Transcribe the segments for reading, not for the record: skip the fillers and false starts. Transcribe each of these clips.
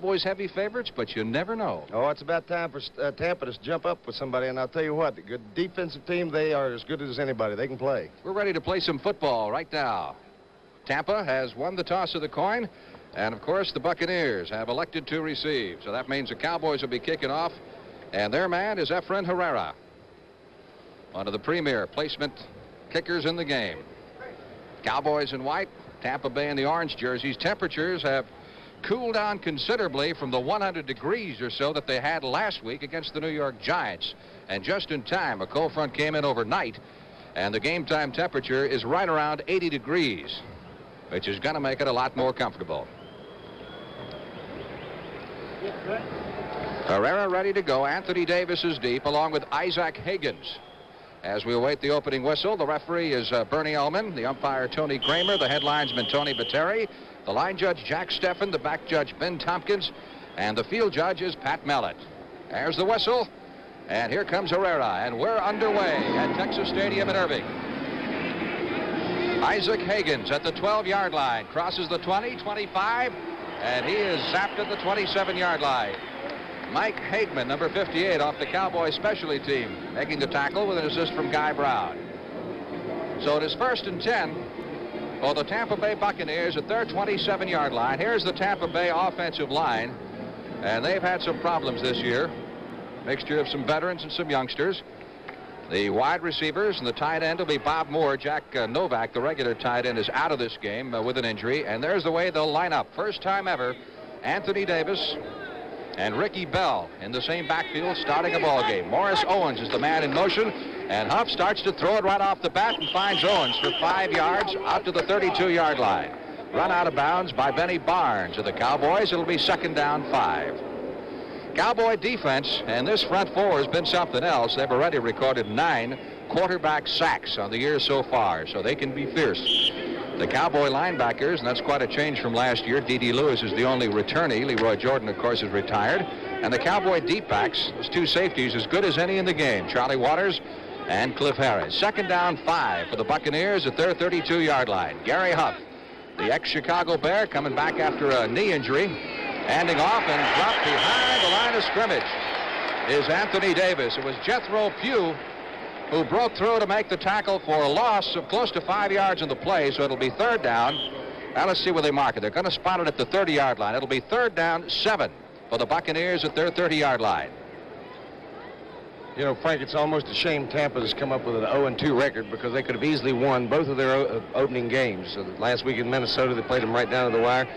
Cowboys heavy favorites, but you never know. Oh, it's about time for Tampa to jump up with somebody, and I'll tell you what, the good defensive team, they are as good as anybody. They can play. We're ready to play some football right now. Tampa has won the toss of the coin, and of course the Buccaneers have elected to receive. So that means the Cowboys will be kicking off, and their man is Efren Herrera, one of the premier placement kickers in the game. Cowboys in white, Tampa Bay in the orange jerseys. Temperatures have cooled down considerably from the 100 degrees or so that they had last week against the New York Giants. And just in time, a cold front came in overnight, and the game time temperature is right around 80 degrees, which is going to make it a lot more comfortable. Herrera ready to go. Anthony Davis is deep, along with Isaac Higgins. As we await the opening whistle, the referee is Bernie Ullman, the umpire Tony Kramer, the head linesman Tony Bateri, the line judge Jack Steffen, the back judge Ben Tompkins, and the field judge is Pat Mallett. There's the whistle, and here comes Herrera, and we're underway at Texas Stadium in Irving. Isaac Higgins at the 12-yard line, crosses the 20, 25, and he is zapped at the 27-yard line. Mike Hagman, number 58, off the Cowboys specialty team, making the tackle with an assist from Guy Brown. So it is 1st and 10 for the Tampa Bay Buccaneers at their 27-yard line. Here's the Tampa Bay offensive line, and they've had some problems this year. Mixture of some veterans and some youngsters. The wide receivers and the tight end will be Bob Moore. Jack Novak, the regular tight end, is out of this game with an injury, and there's the way they'll line up. First time ever, Anthony Davis and Ricky Bell in the same backfield starting a ball game. Morris Owens is the man in motion, and Huff starts to throw it right off the bat and finds Owens for 5 yards out to the 32-yard line. Run out of bounds by Benny Barnes of the Cowboys. It'll be 2nd down 5. Cowboy defense, and this front four has been something else. They've already recorded 9 quarterback sacks on the year so far, so they can be fierce. The Cowboy linebackers, and that's quite a change from last year. D.D. Lewis is the only returnee. Leroy Jordan, of course, is retired. And the Cowboy deep backs, those 2 safeties, as good as any in the game. Charlie Waters and Cliff Harris. 2nd down 5 for the Buccaneers at their 32-yard line. Gary Huff, the ex-Chicago Bear, coming back after a knee injury. Handing off and dropped behind the line of scrimmage is Anthony Davis. It was Jethro Pugh who broke through to make the tackle for a loss of close to 5 yards in the play, so it'll be 3rd down. Now let's see where they mark it. They're going to spot it at the 30-yard line. It'll be 3rd down 7 for the Buccaneers at their 30-yard line. You know, Frank, it's almost a shame Tampa has come up with an 0-2 record, because they could have easily won both of their opening games. So last week in Minnesota, they played them right down to the wire.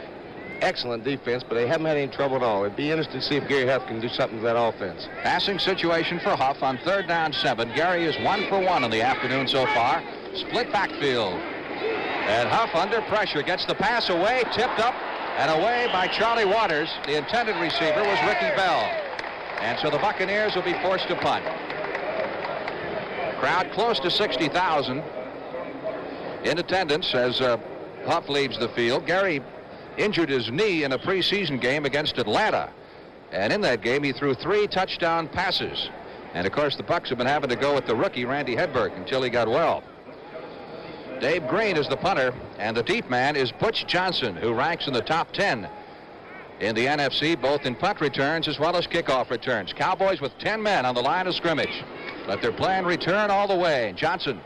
Excellent defense, but they haven't had any trouble at all. It'd be interesting to see if Gary Huff can do something to that offense. Passing situation for Huff on 3rd down 7. Gary is 1 for 1 in the afternoon so far. Split backfield. And Huff under pressure gets the pass away, tipped up and away by Charlie Waters. The intended receiver was Ricky Bell. And so the Buccaneers will be forced to punt. Crowd close to 60,000 in attendance as Huff leaves the field. Gary injured his knee in a preseason game against Atlanta, and in that game he threw 3 touchdown passes. And of course the Bucs have been having to go with the rookie Randy Hedberg until he got well. Dave Green is the punter, and the deep man is Butch Johnson, who ranks in the top 10 in the NFC, both in punt returns as well as kickoff returns. Cowboys with 10 men on the line of scrimmage, but they're playing return all the way. Johnson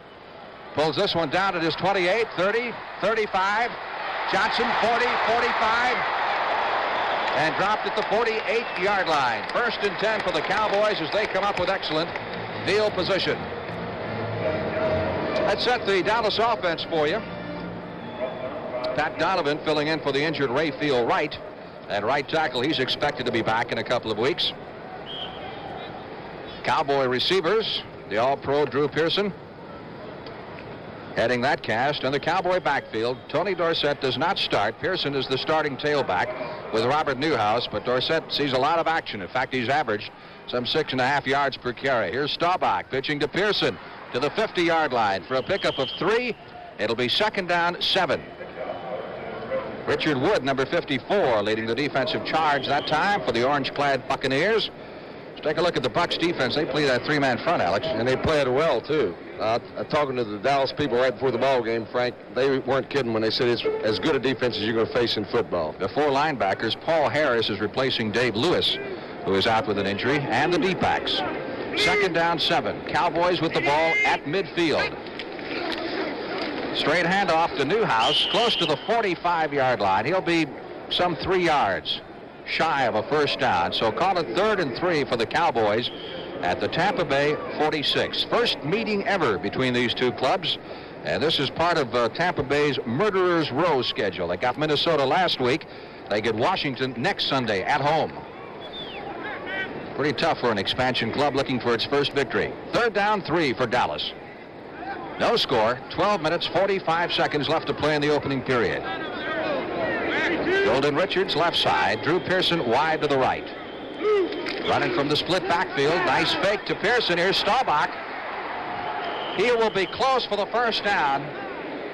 pulls this one down at his 28, 30, 35. Johnson 40, 45, and dropped at the 48-yard line. 1st and 10 for the Cowboys as they come up with excellent field position. That set the Dallas offense for you. Pat Donovan filling in for the injured Rayfield Wright. At right tackle, he's expected to be back in a couple of weeks. Cowboy receivers, the All-Pro Drew Pearson heading that cast, and the Cowboy backfield. Tony Dorsett does not start. Pearson is the starting tailback with Robert Newhouse, but Dorsett sees a lot of action. In fact, he's averaged some 6.5 yards per carry. Here's Staubach pitching to Pearson to the 50-yard line for a pickup of 3. It'll be 2nd down 7. Richard Wood, number 54, leading the defensive charge that time for the orange-clad Buccaneers. Let's take a look at the Bucs defense. They play that 3-man front, Alex. And they play it well, too. Talking to the Dallas people right before the ball game, Frank, they weren't kidding when they said it's as good a defense as you're going to face in football. The 4 linebackers, Paul Harris is replacing Dave Lewis, who is out with an injury, and the D-backs. 2nd down 7. Cowboys with the ball at midfield. Straight handoff to Newhouse, close to the 45-yard line. He'll be some 3 yards shy of a first down. So call it 3rd and 3 for the Cowboys at the Tampa Bay 46. First meeting ever between these two clubs. And this is part of Tampa Bay's Murderers Row schedule. They got Minnesota last week. They get Washington next Sunday at home. Pretty tough for an expansion club looking for its first victory. 3rd down 3 for Dallas. No score. 12 minutes, 45 seconds left to play in the opening period. Golden Richards left side. Drew Pearson wide to the right. Running from the split backfield. Nice fake to Pearson. Here's Staubach. He will be close for the first down.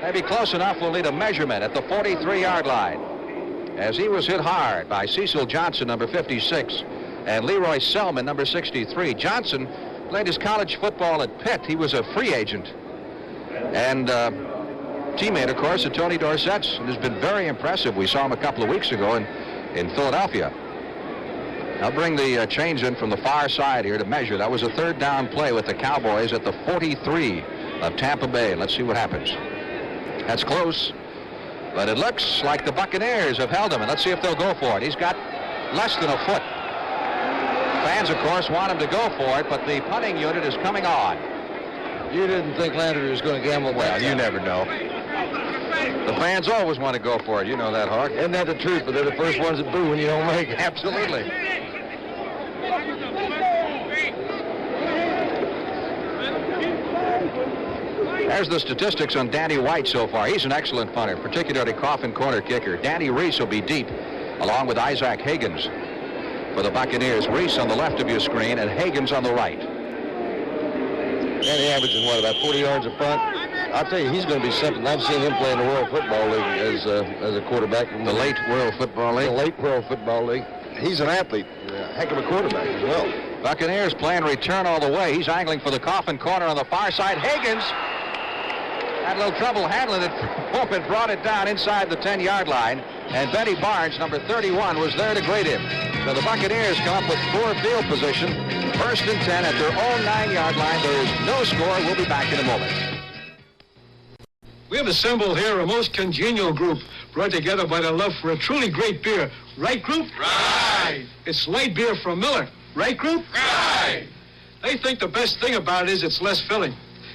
Maybe close enough. Will need a measurement at the 43-yard line, as he was hit hard by Cecil Johnson, number 56, and Leroy Selman, number 63. Johnson played his college football at Pitt. He was a free agent and teammate, of course, of Tony Dorsett's, and has been very impressive. We saw him a couple of weeks ago in Philadelphia. I'll bring the chains in from the far side here to measure. That was a 3rd down play with the Cowboys at the 43 of Tampa Bay. Let's see what happens. That's close, but it looks like the Buccaneers have held him, and let's see if they'll go for it. He's got less than a foot. Fans, of course, want him to go for it, but the punting unit is coming on. You didn't think Landry was going to gamble? Well, you never know. The fans always want to go for it. You know that, Hawk. Isn't that the truth? But they're the first ones that boo when you don't make it. Absolutely. There's the statistics on Danny White so far. He's an excellent punter, particularly coffin corner kicker. Danny Reese will be deep, along with Isaac Higgins for the Buccaneers. Reese on the left of your screen and Higgins on the right. Danny averaging, what, about 40 yards a punt? I'll tell you, he's going to be something. I've seen him play in the World Football League as a quarterback. From the late World Football League? The late World Football League. He's an athlete, a heck of a quarterback as well. Buccaneers playing return all the way. He's angling for the coffin corner on the far side. Higgins had a little trouble handling it. Pulpit brought it down inside the 10-yard line, and Benny Barnes, number 31, was there to greet him. So the Buccaneers come up with poor field position. 1st and 10 at their own 9-yard line. There is no score. We'll be back in a moment. We have assembled here a most congenial group, brought together by the love for a truly great beer. Right, group? Right. It's light beer from Miller. Right, group? Right. They think the best thing about it is it's less filling.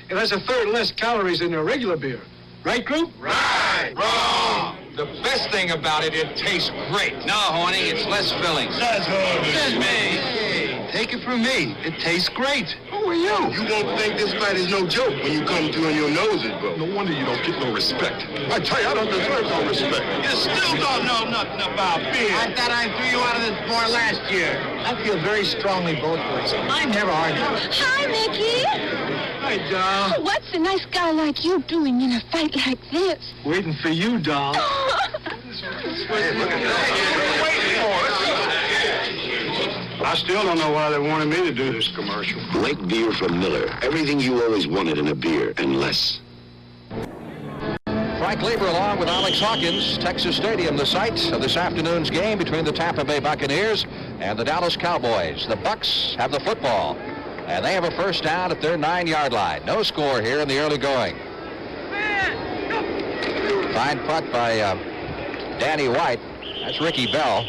It has 1/3 less calories than their regular beer. Right, group? Right. Wrong. The best thing about it, it tastes great. No, Horny, it's less filling. That's Horny. Says me. Hey, take it from me. It tastes great. Who are you? You won't think this fight is no joke when you come through and your nose is broke. No wonder you don't get no respect. I tell you, I don't deserve no respect. You still don't know nothing about beer. I thought I threw you out of this bar last year. I feel very strongly both ways. I never argue. Hi, Mickey. Hi, doll. What's a nice guy like you doing in a fight like this? Waiting for you, doll. Hey, look at that. Waiting for us. I still don't know why they wanted me to do this commercial. Great beer from Miller. Everything you always wanted in a beer and less. Frank Lieber along with Alex Hawkins. Texas Stadium, the site of this afternoon's game between the Tampa Bay Buccaneers and the Dallas Cowboys. The Bucs have the football, and they have a first down at their 9-yard line. No score here in the early going. Fine punt by Danny White. That's Ricky Bell.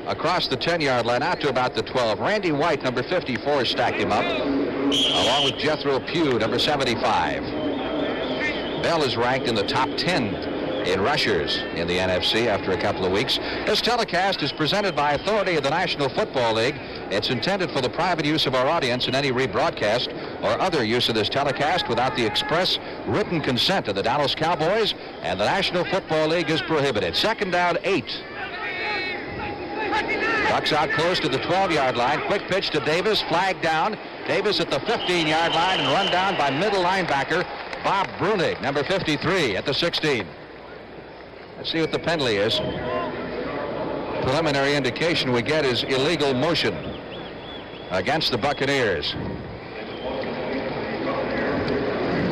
Across the 10-yard line out to about the 12. Randy White, number 54, stacked him up, along with Jethro Pugh, number 75. Bell is ranked in the top 10 in rushers in the NFC after a couple of weeks. This telecast is presented by authority of the National Football League. It's intended for the private use of our audience, and any rebroadcast or other use of this telecast without the express written consent of the Dallas Cowboys and the National Football League is prohibited. 2nd down, 8. Bucks out close to the 12-yard line. Quick pitch to Davis, flag down. Davis at the 15-yard line and run down by middle linebacker Bob Brunig, number 53, at the 16. Let's see what the penalty is. Preliminary indication we get is illegal motion against the Buccaneers.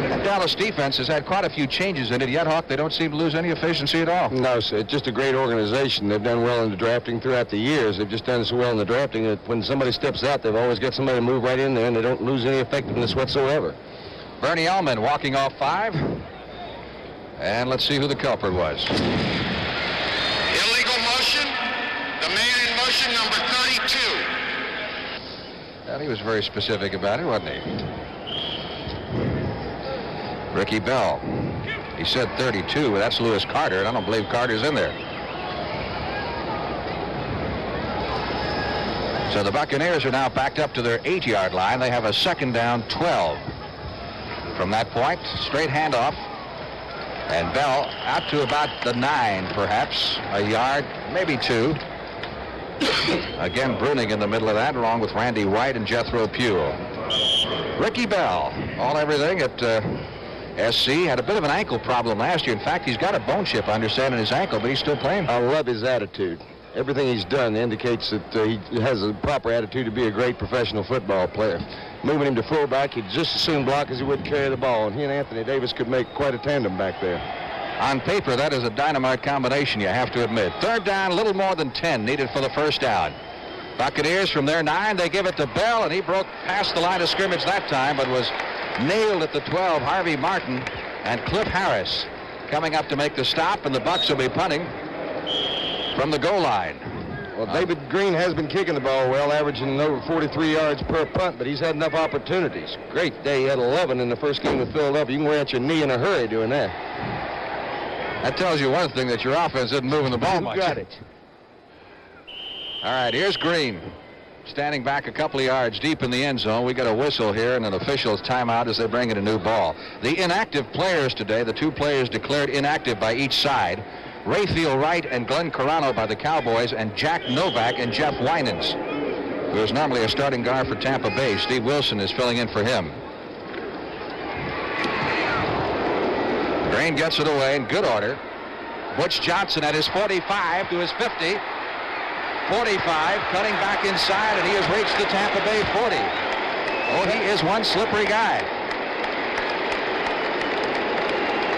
That Dallas defense has had quite a few changes in it, yet, Hawk, they don't seem to lose any efficiency at all. No, sir. It's just a great organization. They've done well in the drafting throughout the years. They've just done so well in the drafting that when somebody steps out, they've always got somebody to move right in there, and they don't lose any effectiveness whatsoever. Bernie Ellman walking off 5. And let's see who the culprit was. Illegal motion. The man in motion, number 32. Well, he was very specific about it, wasn't he? Ricky Bell. He said 32, but that's Lewis Carter, and I don't believe Carter's in there. So the Buccaneers are now backed up to their 8-yard line. They have a 2nd down, 12. From that point, straight handoff. And Bell out to about the 9, perhaps. A yard, maybe 2. Again, Bruning in the middle of that, along with Randy White and Jethro Pugh. Ricky Bell, all everything at SC. Had a bit of an ankle problem last year. In fact, he's got a bone chip, I understand, in his ankle, but he's still playing. I love his attitude. Everything he's done indicates that he has a proper attitude to be a great professional football player. Moving him to fullback, he'd just as soon block as he would carry the ball, and he and Anthony Davis could make quite a tandem back there. On paper, that is a dynamite combination, you have to admit. 3rd down, a little more than 10 needed for the 1st down. Buccaneers from their 9, they give it to Bell, and he broke past the line of scrimmage that time, but was nailed at the 12. Harvey Martin and Cliff Harris coming up to make the stop, and the Bucs will be punting from the goal line. Well, David Green has been kicking the ball well, averaging over 43 yards per punt, but he's had enough opportunities. Great day. He had 11 in the first game with Philadelphia. You can wear out your knee in a hurry doing that. That tells you one thing, that your offense isn't moving the ball much. You got it. All right, here's Green, standing back a couple of yards deep in the end zone. We got a whistle here and an official's timeout as they bring in a new ball. The inactive players today, the 2 players declared inactive by each side, Rayfield Wright and Glenn Carano by the Cowboys, and Jack Novak and Jeff Winans, who is normally a starting guard for Tampa Bay. Steve Wilson is filling in for him. Green gets it away in good order. Butch Johnson at his 45 to his 50. 45, cutting back inside, and he has reached the Tampa Bay 40. Oh, he is one slippery guy.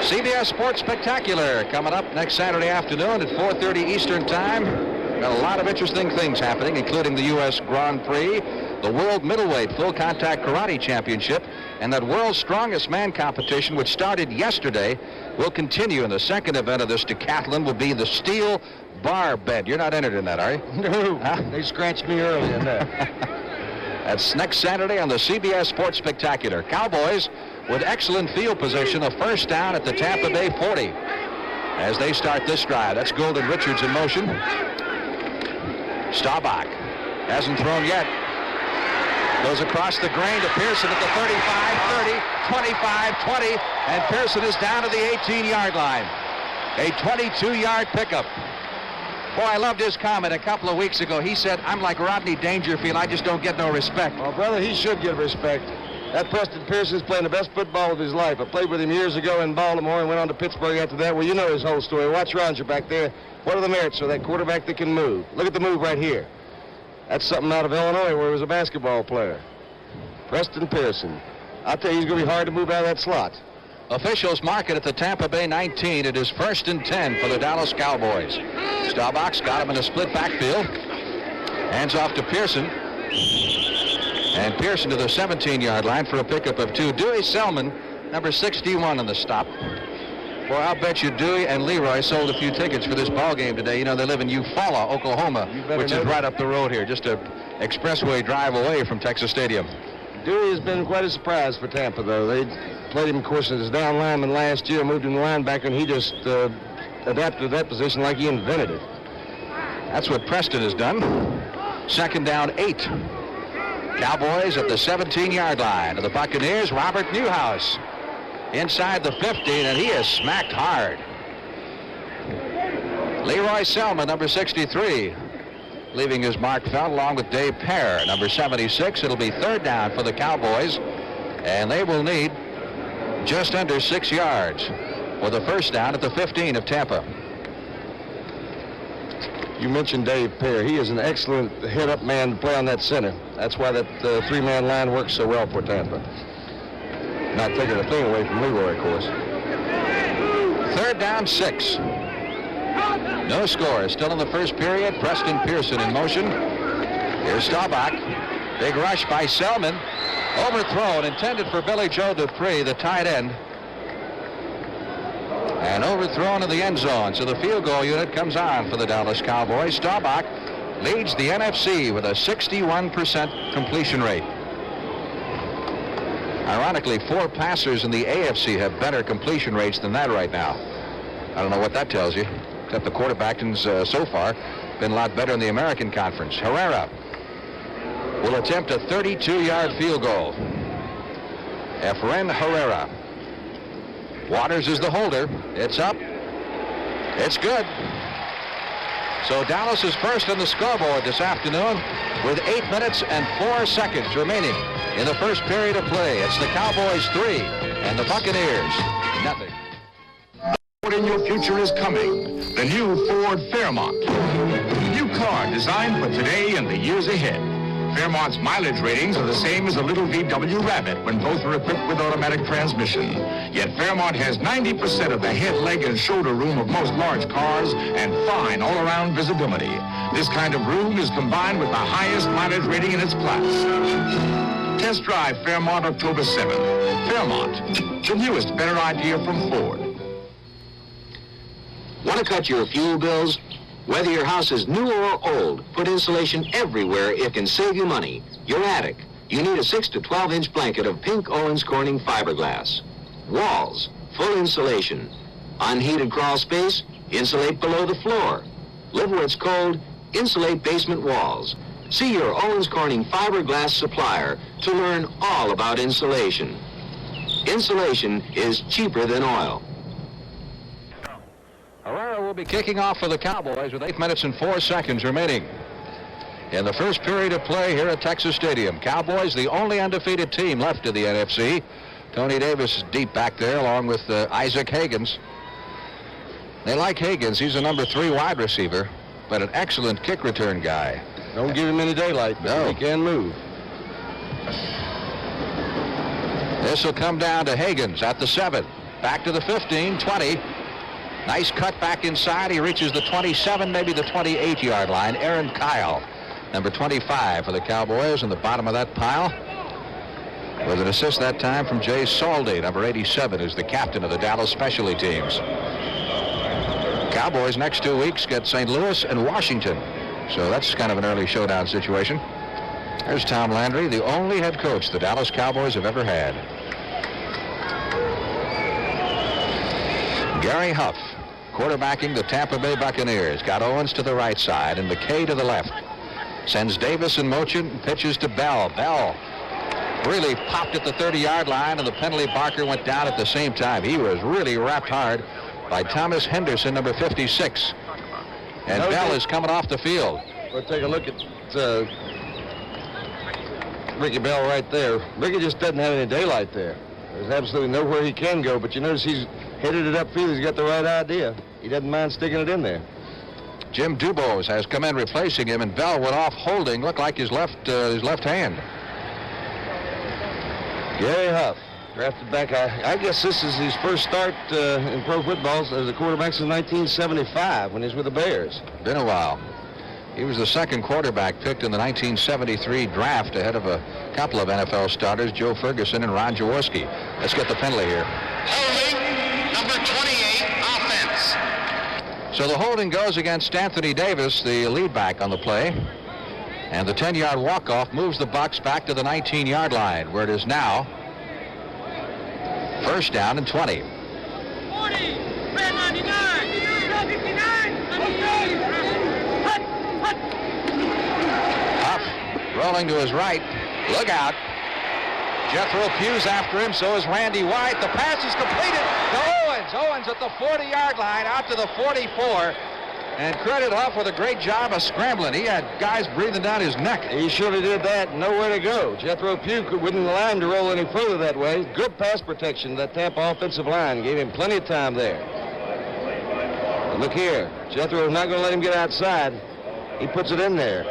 CBS Sports Spectacular coming up next Saturday afternoon at 4:30 Eastern Time. Got a lot of interesting things happening, including the U.S. Grand Prix, the World Middleweight Full Contact Karate Championship, and that World's Strongest Man competition, which started yesterday, will continue. And the second event of this decathlon will be the steel bar bed. You're not entered in that, are you? No, they scratched me early in that. That's next Saturday on the CBS Sports Spectacular. Cowboys with excellent field position, a 1st down at the Tampa Bay 40 as they start this drive. That's Golden Richards in motion. Staubach hasn't thrown yet. Goes across the grain to Pearson at the 35, 30, 25, 20, and Pearson is down to the 18-yard line. A 22-yard pickup. Boy, I loved his comment a couple of weeks ago. He said, I'm like Rodney Dangerfield. I just don't get no respect. Well, brother, he should get respect. That Preston Pearson's playing the best football of his life. I played with him years ago in Baltimore and went on to Pittsburgh after that. Well, you know his whole story. Watch Ranger back there. What are the merits of that quarterback that can move? Look at the move right here. That's something out of Illinois where he was a basketball player. Preston Pearson. I'll tell you, he's going to be hard to move out of that slot. Officials mark it at the Tampa Bay 19. It is 1st and 10 for the Dallas Cowboys. Staubach's got him in a split backfield. Hands off to Pearson. And Pearson to the 17-yard line for a pickup of 2. Dewey Selman, number 61 on the stop. Boy, I'll bet you Dewey and Leroy sold a few tickets for this ball game today. You know, they live in Eufaula, Oklahoma, which is right up the road here, just a expressway drive away from Texas Stadium. Dewey has been quite a surprise for Tampa, though. They played him, of course, as a down lineman last year, moved him to linebacker, and he just adapted to that position like he invented it. That's what Preston has done. 2nd down, 8. Cowboys at the 17-yard line of the Buccaneers. Robert Newhouse inside the 15, and he is smacked hard. Leroy Selman, number 63, leaving his mark felt along with Dave Pear, number 76. It'll be 3rd down for the Cowboys, and they will need just under 6 yards for the 1st down at the 15 of Tampa. You mentioned Dave Pear. He is an excellent head-up man to play on that center. That's why that 3-man line works so well for Tampa. Not taking a thing away from Leroy, of course. 3rd down, 6. No score. Still in the first period. Preston Pearson in motion. Here's Staubach. Big rush by Selman. Overthrown, intended for Billy Joe Dupree, the tight end. And overthrown in the end zone. So the field goal unit comes on for the Dallas Cowboys. Staubach leads the NFC with a 61% completion rate. Ironically, 4 passers in the AFC have better completion rates than that right now. I don't know what that tells you, except the quarterbacking's so far been a lot better in the American Conference. Herrera will attempt a 32-yard field goal. Efren Herrera. Waters is the holder. It's up. It's good. So Dallas is first on the scoreboard this afternoon with 8 minutes and 4 seconds remaining in the first period of play. It's the Cowboys 3 and the Buccaneers nothing. What in your future is coming? The new Ford Fairmont. The new car designed for today and the years ahead. Fairmont's mileage ratings are the same as a little VW Rabbit when both are equipped with automatic transmission. Yet Fairmont has 90% of the head, leg, and shoulder room of most large cars and fine all-around visibility. This kind of room is combined with the highest mileage rating in its class. Test drive Fairmont October 7th. Fairmont, the newest, better idea from Ford. Want to cut your fuel bills? Whether your house is new or old, put insulation everywhere. It can save you money. Your attic, you need a 6 to 12-inch blanket of pink Owens Corning fiberglass. Walls, full insulation. Unheated crawl space, insulate below the floor. Live where it's cold, insulate basement walls. See your Owens Corning fiberglass supplier to learn all about insulation. Insulation is cheaper than oil. Herrera will be kicking off for the Cowboys with 8 minutes and 4 seconds remaining in the first period of play here at Texas Stadium. Cowboys, the only undefeated team left in the NFC. Tony Davis is deep back there along with Isaac Higgins. They like Higgins. He's a number 3 wide receiver, but an excellent kick return guy. Don't give him any daylight. No. He can move. This will come down to Higgins at the 7. Back to the 15, 20. Nice cut back inside. He reaches the 27, maybe the 28-yard line. Aaron Kyle, number 25 for the Cowboys, in the bottom of that pile. With an assist that time from Jay Saldi, number 87, who's the captain of the Dallas specialty teams. Cowboys next 2 weeks get St. Louis and Washington. So that's kind of an early showdown situation. There's Tom Landry, the only head coach the Dallas Cowboys have ever had. Gary Huff, quarterbacking the Tampa Bay Buccaneers. Got Owens to the right side and McKay to the left. Sends Davis in motion and pitches to Bell. Bell really popped at the 30-yard line, and the penalty marker went down at the same time. He was really wrapped hard by Thomas Henderson, number 56. And Bell is coming off the field. We'll take a look at Ricky Bell right there. Ricky just doesn't have any daylight there. There's absolutely nowhere he can go, but you notice he's headed it upfield. He's got the right idea. He doesn't mind sticking it in there. Jim Dubose has come in replacing him, and Bell went off holding. Looked like his left hand. Gary Huff, drafted back. I guess this is his first start in pro football as a quarterback since 1975 when he was with the Bears. Been a while. He was the second quarterback picked in the 1973 draft ahead of a couple of NFL starters, Joe Ferguson and Ron Jaworski. Let's get the penalty here. Holding, number 28, offense. So the holding goes against Anthony Davis, the lead back on the play. And the 10-yard walk-off moves the Bucs back to the 19-yard line, where it is now first down and 20. 40, red 99, 59, Huff rolling to his right. Look out. Jethro Pugh's after him, so is Randy White. The pass is completed to Owens. Owens at the 40-yard line, out to the 44. And credit Huff with a great job of scrambling. He had guys breathing down his neck. He surely did that. Nowhere to go. Jethro Pugh wouldn't allow him to roll any further that way. Good pass protection. That Tampa offensive line gave him plenty of time there. But look here. Jethro's not going to let him get outside. He puts it in there.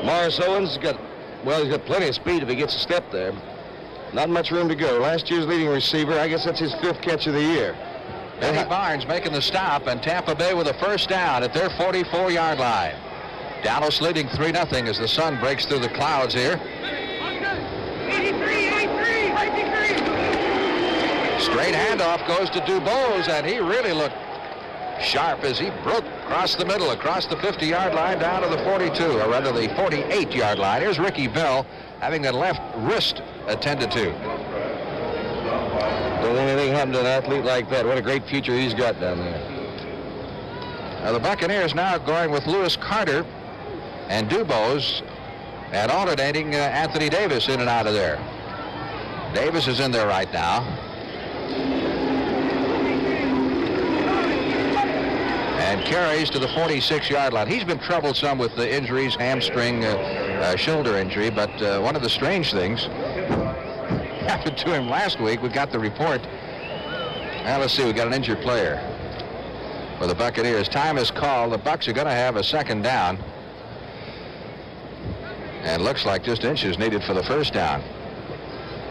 Morris Owens he's got plenty of speed if he gets a step there. Not much room to go. Last year's leading receiver, I guess that's his 5th catch of the year. Eddie Barnes making the stop, and Tampa Bay with a first down at their 44-yard line. Dallas leading 3-0 as the sun breaks through the clouds here. 83. Straight handoff goes to Dubose, and he really looked sharp as he broke across the middle, across the 50-yard line down to the 42, or rather the 48-yard line. Here's Ricky Bell having the left wrist attended to. Don't want anything happen to an athlete like that. What a great future he's got down there. Now the Buccaneers now going with Lewis Carter and Dubose, and alternating Anthony Davis in and out of there. Davis is in there right now. And carries to the 46-yard line. He's been troublesome with the injuries, hamstring, shoulder injury, but one of the strange things happened to him last week. We got the report. Now let's see, we got an injured player for the Buccaneers. Time is called. The Bucs are going to have a second down. And looks like just inches needed for the first down.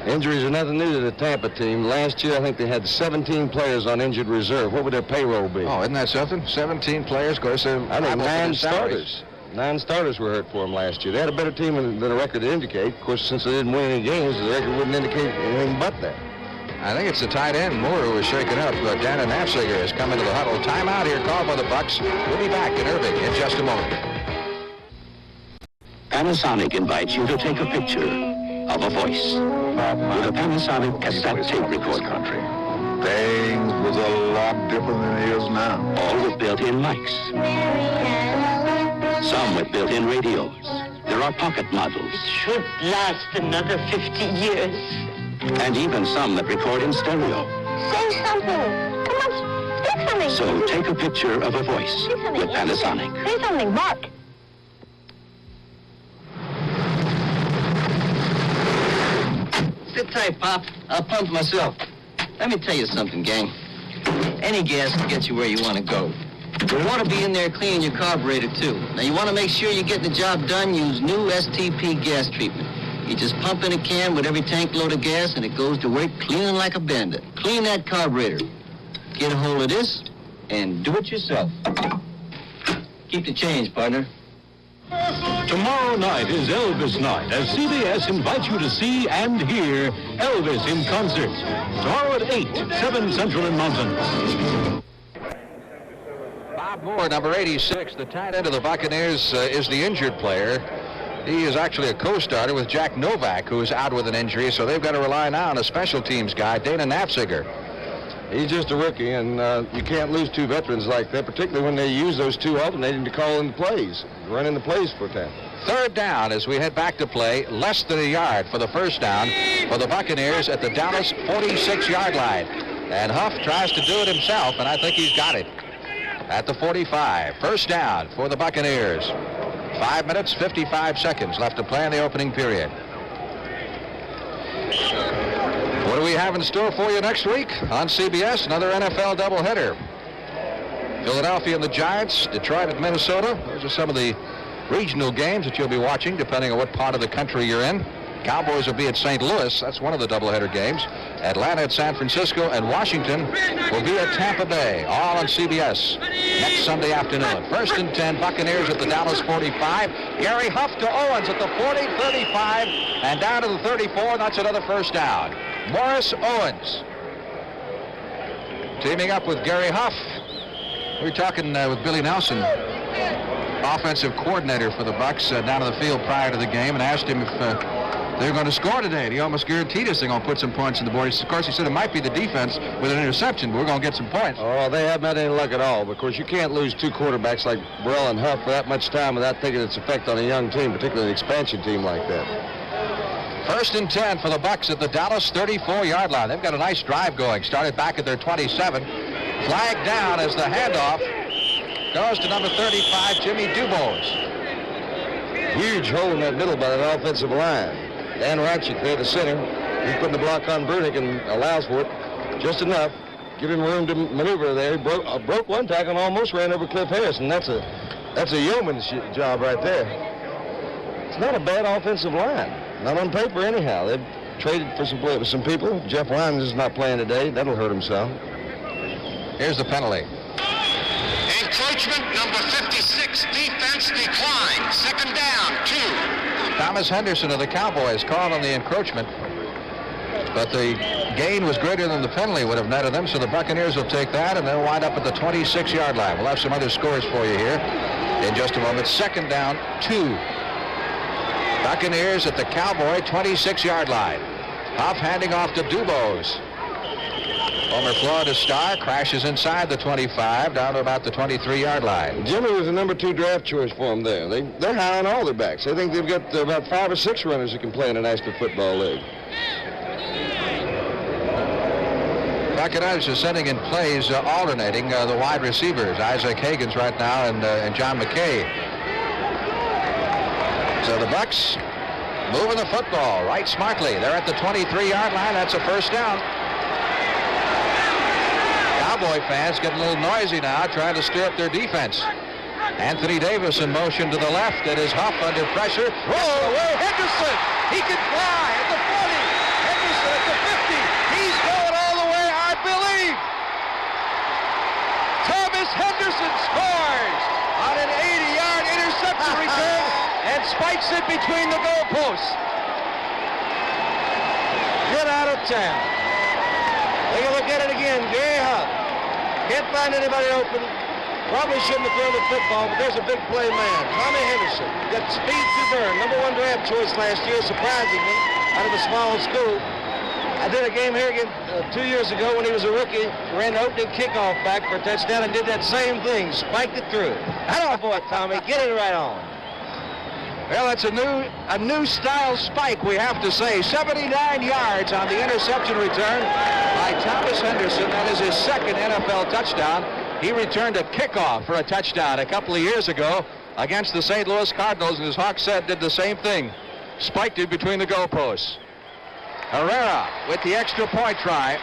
Injuries are nothing new to the Tampa team. Last year, I think they had 17 players on injured reserve. What would their payroll be? Oh, isn't that something? 17 players. Of course, I think 9 starters. 9 starters were hurt for them last year. They had a better team than the record to indicate. Of course, since they didn't win any games, the record wouldn't indicate anything but that. I think it's the tight end, Moore, who was shaken up. Dana Nafziger has come into the huddle. Timeout here called by the Bucs. We'll be back in Irving in just a moment. Panasonic invites you to take a picture of a voice with a Panasonic cassette tape recorder. Country. Things was a lot different than it is now. All with built-in mics. Some with built-in radios. There are pocket models. It should last another 50 years. And even some that record in stereo. Say something. Come on, say something. So take a picture of a voice with Panasonic. Say something, bark. Sit tight, Pop. I'll pump myself. Let me tell you something, gang. Any gas can get you where you want to go. You want to be in there cleaning your carburetor, too. Now, you want to make sure you're getting the job done, use new STP gas treatment. You just pump in a can with every tank load of gas, and it goes to work cleaning like a bandit. Clean that carburetor. Get a hold of this, and do it yourself. Keep the change, partner. Tomorrow night is Elvis night, as CBS invites you to see and hear Elvis in concert. Tomorrow at 8, 7 Central and Mountain. Bob Moore, number 86, the tight end of the Buccaneers, is the injured player. He is actually a co-starter with Jack Novak, who is out with an injury, so they've got to rely now on a special teams guy, Dana Nafziger. He's just a rookie, and you can't lose 2 veterans like that, particularly when they use those 2 alternating to call in the plays, running the plays for Tampa. Third down as we head back to play, less than a yard for the first down for the Buccaneers at the Dallas 46-yard line. And Huff tries to do it himself, and I think he's got it at the 45. First down for the Buccaneers. 5 minutes, 55 seconds left to play in the opening period. What do we have in store for you next week on CBS? Another NFL doubleheader. Philadelphia and the Giants, Detroit at Minnesota. Those are some of the regional games that you'll be watching, depending on what part of the country you're in. Cowboys will be at St. Louis. That's one of the doubleheader games. Atlanta at San Francisco, and Washington will be at Tampa Bay, all on CBS next Sunday afternoon. First and 10, Buccaneers at the Dallas 45. Gary Huff to Owens at the 40, 35, and down to the 34. That's another first down. Morris Owens teaming up with Gary Huff. We were talking with Billy Nelson, offensive coordinator for the Bucs, down to the field prior to the game, and asked him if they're going to score today. And he almost guaranteed us they're going to put some points on the board. Of course, he said it might be the defense with an interception, but we're going to get some points. Oh, they haven't had any luck at all. But of course, you can't lose 2 quarterbacks like Burrell and Huff for that much time without thinking its effect on a young team, particularly an expansion team like that. First and 10 for the Bucs at the Dallas 34-yard line. They've got a nice drive going. Started back at their 27. Flagged down as the handoff goes to number 35, Jimmy Dubose. Huge hole in that middle by that offensive line. Dan Ratchett there, the center. He's putting the block on Brunick and allows for it just enough. Give him room to maneuver there. He broke one tackle and almost ran over Cliff Harrison. That's a yeoman's job right there. It's not a bad offensive line. Not on paper anyhow. traded for some people. Jeff Wines is not playing today. That'll hurt him some. Here's the penalty. Encroachment number 56. Defense declined. Second down, 2. Thomas Henderson of the Cowboys called on the encroachment, but the gain was greater than the penalty would have netted them, so the Buccaneers will take that, and they'll wind up at the 26-yard line. We'll have some other scores for you here in just a moment. Second down, 2. Buccaneers at the Cowboy 26-yard line. Huff handing off to Dubose. Homer Florida star crashes inside the 25 down to about the 23-yard line. Jimmy was the number 2 draft choice for them there. They're high on all their backs. I think they've got about 5 or 6 runners who can play in the National Football League. Buccaneers are sending in plays alternating the wide receivers. Isaac Hagan's right now and John McKay. So the Bucks moving the football right smartly. They're at the 23-yard line. That's a first down. Cowboy fans getting a little noisy now, trying to stir up their defense. Anthony Davis in motion to the left. It is Huff under pressure. Whoa, Henderson! He can fly at the 40. Henderson at the 50. He's going all the way, I believe. Thomas Henderson scores on an 80-yard interception return and spikes it between the goalposts. Get out of town. Take a look at it again. Gary Huff. Can't find anybody open. Probably shouldn't have thrown the football, but there's a big play man. Tommy Henderson. Got speed to burn. Number 1 draft choice last year, surprisingly, out of a small school. I did a game here again 2 years ago when he was a rookie. Ran the opening kickoff back for a touchdown and did that same thing. Spiked it through. That old boy, Tommy. Get it right on. Well, that's a new style spike, we have to say. 79 yards on the interception return by Thomas Henderson. That is his second NFL touchdown. He returned a kickoff for a touchdown a couple of years ago against the St. Louis Cardinals, and as Hawk said, did the same thing. Spiked it between the goalposts. Herrera with the extra point try.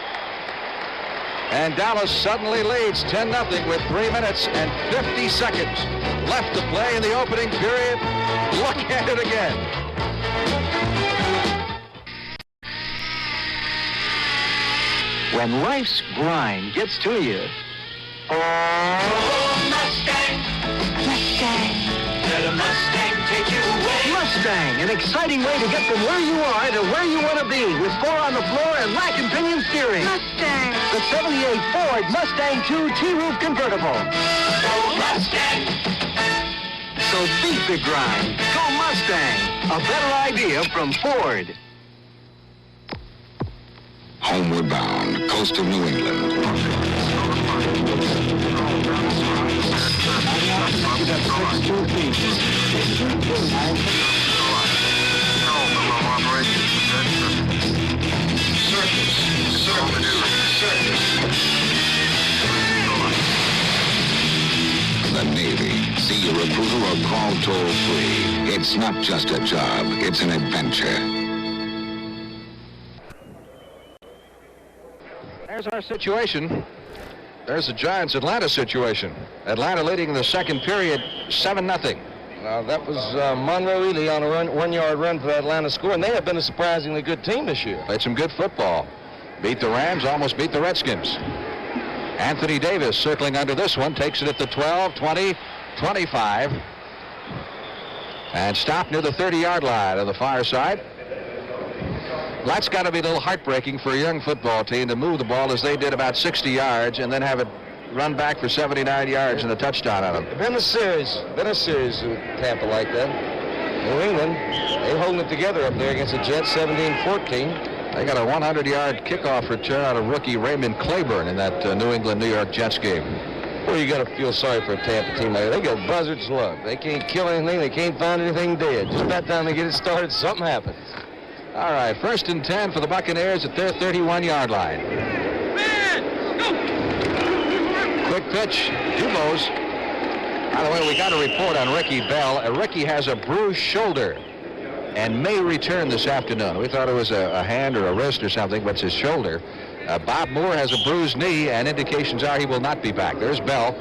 And Dallas suddenly leads 10-0 with 3 minutes and 50 seconds left to play in the opening period. Look at it again. When life's grind gets to you. Oh, Mustang. Mustang. Let a Mustang take you away. Mustang, an exciting way to get from where you are to where you want to be with 4 on the floor and rack and pinion steering. Mustang. The 78 Ford Mustang 2 T-Roof convertible. Oh, Mustang. So beat the grind. Go Mustang. A better idea from Ford. Homeward bound, coast of New England. The Navy. See your recruiter or call toll-free. It's not just a job, it's an adventure. There's our situation. There's the Giants-Atlanta situation. Atlanta leading in the second period, 7-0. Now, that was Monroe Ely on a one-yard run for the Atlanta score, and they have been a surprisingly good team this year. Played some good football. Beat the Rams, almost beat the Redskins. Anthony Davis circling under this one, takes it at the 12, 20, 25, and stopped near the 30-yard line on the far side. That's got to be a little heartbreaking for a young football team to move the ball as they did about 60 yards and then have it run back for 79 yards and a touchdown on them. Been a series in Tampa like that. New England, they holding it together up there against the Jets, 17-14. They got a 100-yard kickoff return out of rookie Raymond Claiborne in that New England-New York Jets game. Well, you got to feel sorry for a Tampa team like that. They got buzzard's luck. They can't kill anything. They can't find anything dead. Just about time they get it started, something happens. All right, 1st and 10 for the Buccaneers at their 31-yard line. Quick pitch, Dubose. By the way, we got a report on Ricky Bell. Ricky has a bruised shoulder and may return this afternoon. We thought it was a hand or a wrist or something, but it's his shoulder. Bob Moore has a bruised knee, and indications are he will not be back. There's Bell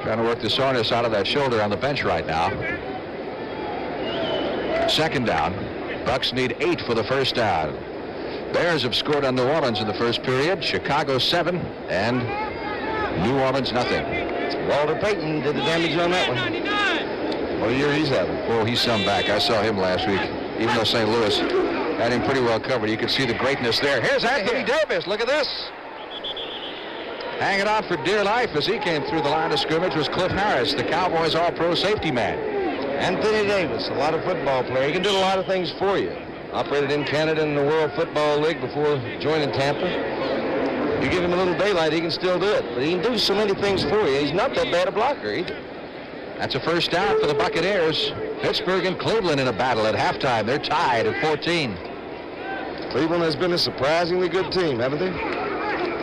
trying to work the soreness out of that shoulder on the bench right now. Second down. Bucks need 8 for the first down. Bears have scored on New Orleans in the first period. Chicago 7 and New Orleans nothing. Walter Payton did the damage on that one. What a year he's having. Oh, he's some back. I saw him last week. Even though St. Louis had him pretty well covered, you could see the greatness there. Here's Anthony Davis. Look at this. Hanging on for dear life as he came through the line of scrimmage was Cliff Harris, the Cowboys all-pro safety man. Anthony Davis, a lot of football player. He can do a lot of things for you. Operated in Canada in the World Football League before joining Tampa. You give him a little daylight, he can still do it. But he can do so many things for you. He's not that bad a blocker either. That's a first down for the Buccaneers. Pittsburgh and Cleveland in a battle at halftime. They're tied at 14. Cleveland has been a surprisingly good team, haven't they?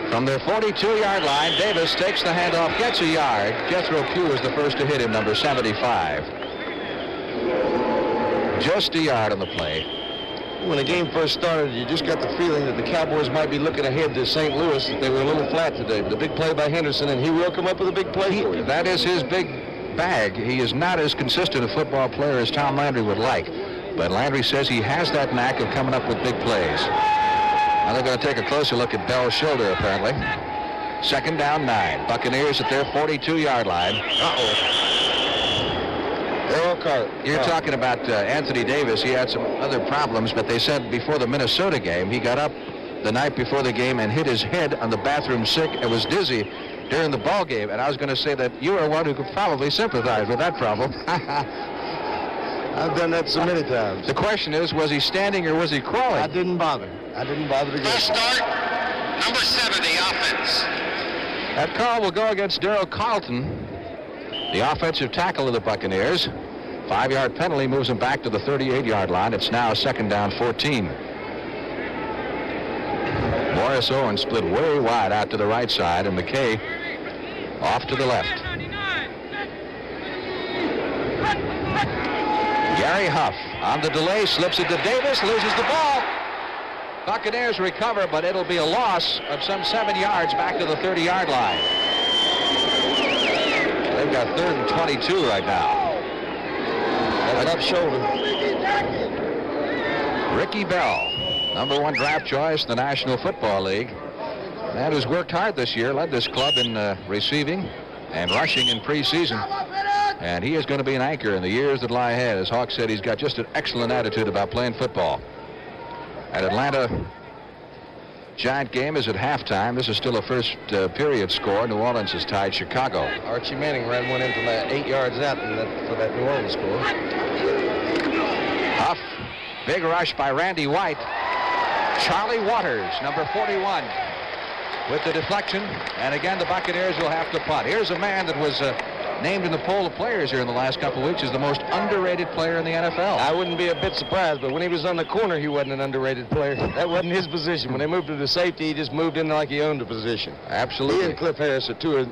From their 42-yard line, Davis takes the handoff, gets a yard. Jethro Pugh is the first to hit him, number 75. Just a yard on the play. When the game first started, you just got the feeling that the Cowboys might be looking ahead to St. Louis, that they were a little flat today. But a big play by Henderson, and he will come up with a big play for you. That is his big bag. He is not as consistent a football player as Tom Landry would like. But Landry says he has that knack of coming up with big plays. Now they're going to take a closer look at Bell's shoulder, apparently. Second down, 9. Buccaneers at their 42-yard line. You're talking about Anthony Davis. He had some other problems, but they said before the Minnesota game, he got up the night before the game and hit his head on the bathroom sink and was dizzy during the ball game. And I was going to say that you are one who could probably sympathize with that problem. I've done that so many times. The question is, was he standing or was he crawling? I didn't bother to go. First start, number 7, the offense. That call will go against Darryl Carlton, the offensive tackle of the Buccaneers. 5-yard penalty moves him back to the 38-yard line. It's now second down, 14. Morris Owen split way wide out to the right side, and McKay off to the left. Gary Huff on the delay, slips it to Davis, loses the ball. Buccaneers recover, but it'll be a loss of some 7 yards back to the 30-yard line. They've got 3rd and 22 right now. That left shoulder. Ricky Bell, number 1 draft choice in the National Football League. Man who's worked hard this year, led this club in receiving and rushing in preseason. And he is going to be an anchor in the years that lie ahead. As Hawk said, he's got just an excellent attitude about playing football. At Atlanta, Giant game is at halftime. This is still a first period score. New Orleans has tied Chicago. Archie Manning ran one in from 8 yards out for that New Orleans score. Huff, big rush by Randy White. Charlie Waters, number 41, with the deflection. And again, the Buccaneers will have to punt. Here's a man that was named in the poll of players here in the last couple of weeks as the most underrated player in the NFL. I wouldn't be a bit surprised, but when he was on the corner, he wasn't an underrated player. That wasn't his position. When they moved him to safety, he just moved in like he owned the position. Absolutely. He and Cliff Harris are two,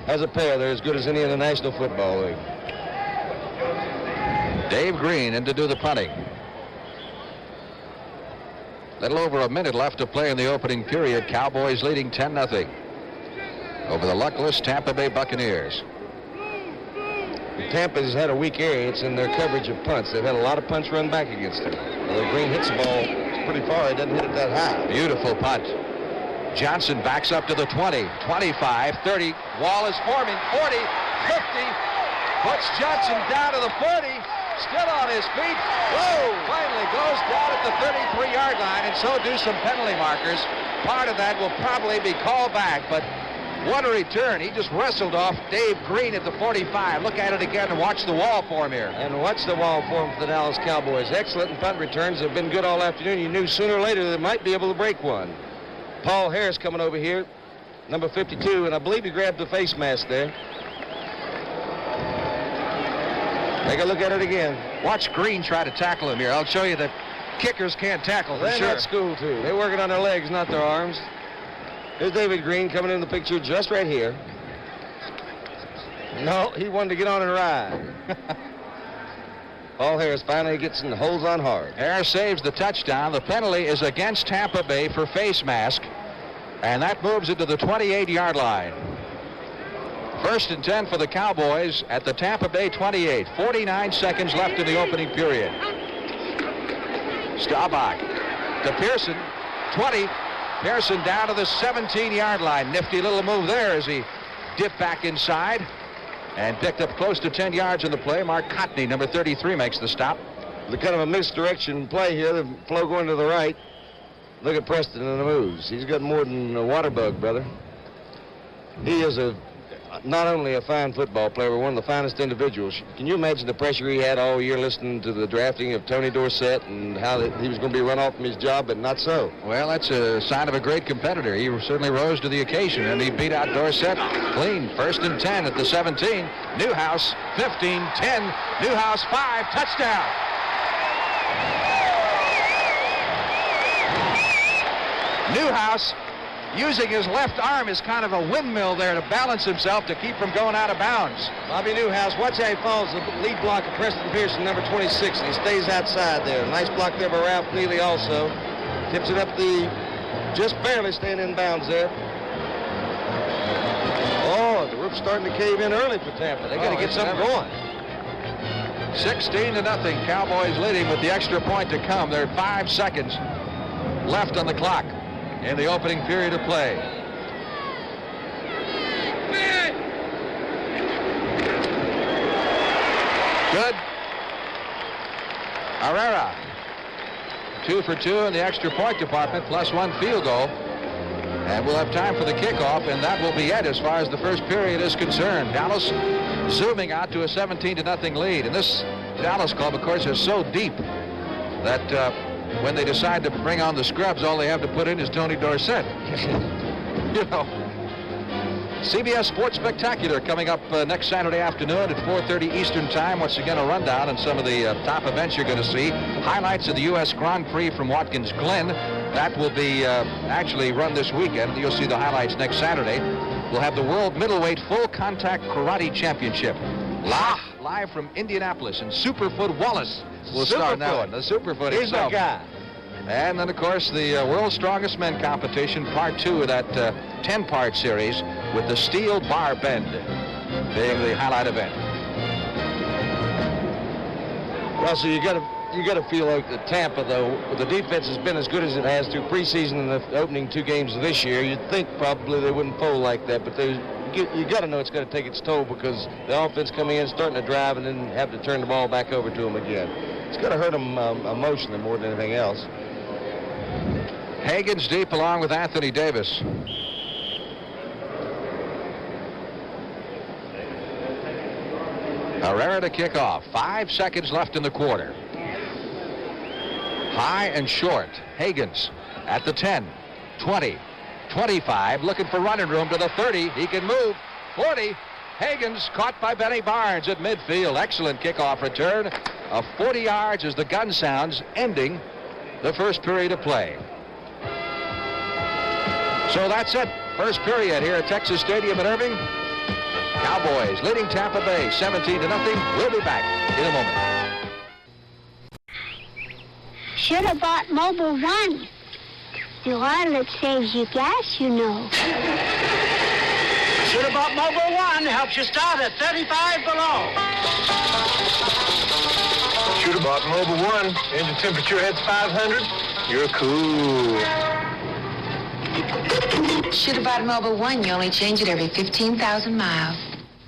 as a pair, they're as good as any in the National Football League. Dave Green in to do the punting. Little over a minute left to play in the opening period. Cowboys leading 10-0 over the luckless Tampa Bay Buccaneers. Tampa has had a weak area. It's in their coverage of punts. They've had a lot of punts run back against them. Although Green hits the ball pretty far, he doesn't hit it that high. Beautiful punt. Johnson backs up to the 20, 25, 30. Wall is forming. 40, 50. Puts Johnson down to the 40. Still on his feet. Whoa! Finally goes down at the 33-yard line, and so do some penalty markers. Part of that will probably be called back, but what a return. He just wrestled off Dave Green at the 45. Look at it again and watch the wall form here. And watch the wall form for the Dallas Cowboys. Excellent in punt returns. They've been good all afternoon. You knew sooner or later they might be able to break one. Paul Harris coming over here, number 52, and I believe he grabbed the face mask there. Take a look at it again. Watch Green try to tackle him here. I'll show you that kickers can't tackle for They're sure. not schooled to. They're working on their legs, not their arms. Here's David Green coming in the picture just right here. No, he wanted to get on and ride. Paul Harris finally gets and holds on hard. Harris saves the touchdown. The penalty is against Tampa Bay for face mask, and that moves it to the 28-yard line. First and 10 for the Cowboys at the Tampa Bay 28. 49 seconds left in the opening period. Staubach to Pearson. 20. Pearson down to the 17-yard line. Nifty little move there as he dipped back inside and picked up close to 10 yards in the play. Mark Cotney, number 33, makes the stop. The kind of a misdirection play here. The flow going to the right. Look at Preston and the moves. He's got more than a water bug, brother. He is not only a fine football player, but one of the finest individuals. Can you imagine the pressure he had all year listening to the drafting of Tony Dorsett and how he was going to be run off from his job, but not so? Well, that's a sign of a great competitor. He certainly rose to the occasion, and he beat out Dorsett clean. 1st and 10 at the 17. Newhouse, 15, 10. Newhouse, 5, touchdown. Newhouse using his left arm as kind of a windmill there to balance himself to keep from going out of bounds. Bobby Newhouse, watch how he follows the lead block of Preston Pearson, number 26, and he stays outside there. Nice block there by Ralph Neely also. Tips it up just barely staying in bounds there. Oh, the roof's starting to cave in early for Tampa. They got to get something going. 16-0. Cowboys leading with the extra point to come. There are 5 seconds left on the clock in the opening period of play. Good. Herrera, 2 for 2 in the extra point department, plus 1 field goal. And we'll have time for the kickoff, and that will be it as far as the first period is concerned. Dallas zooming out to a 17-0 lead. And this Dallas club, of course, is so deep that when they decide to bring on the scrubs, all they have to put in is Tony Dorsett. You know. CBS Sports Spectacular coming up next Saturday afternoon at 4:30 Eastern Time. Once again, a rundown on some of the top events you're going to see. Highlights of the U.S. Grand Prix from Watkins Glen. That will be actually run this weekend. You'll see the highlights next Saturday. We'll have the World Middleweight Full Contact Karate Championship. Live from Indianapolis, and Superfoot Wallace will star in that one. The Superfoot He's himself. the guy. And then, of course, the World's Strongest Men competition, part 2 of that 10-part series, with the steel bar bend being the highlight event. Well, so you got to feel like the Tampa, though, the defense has been as good as it has through preseason and the opening 2 games of this year. You'd think probably they wouldn't fold like that, but you got to know it's going to take its toll because the offense coming in, starting to drive, and then have to turn the ball back over to them again. It's going to hurt them emotionally more than anything else. Hagen's deep along with Anthony Davis. Herrera to kick off. 5 seconds left in the quarter. High and short. Hagens at the 10, 20, 25, looking for running room to the 30. He can move. 40. Hagens caught by Benny Barnes at midfield. Excellent kickoff return of 40 yards as the gun sounds, ending the first period of play. So that's it. First period here at Texas Stadium in Irving. Cowboys leading Tampa Bay 17-0. We'll be back in a moment. Should have bought Mobil 1. The oil saves you gas, you know. Should have bought Mobil 1. Helps you start at 35 below. Should have bought Mobil 1. Engine temperature hits 500. You're cool. Should have bought Mobil 1. You only change it every 15,000 miles.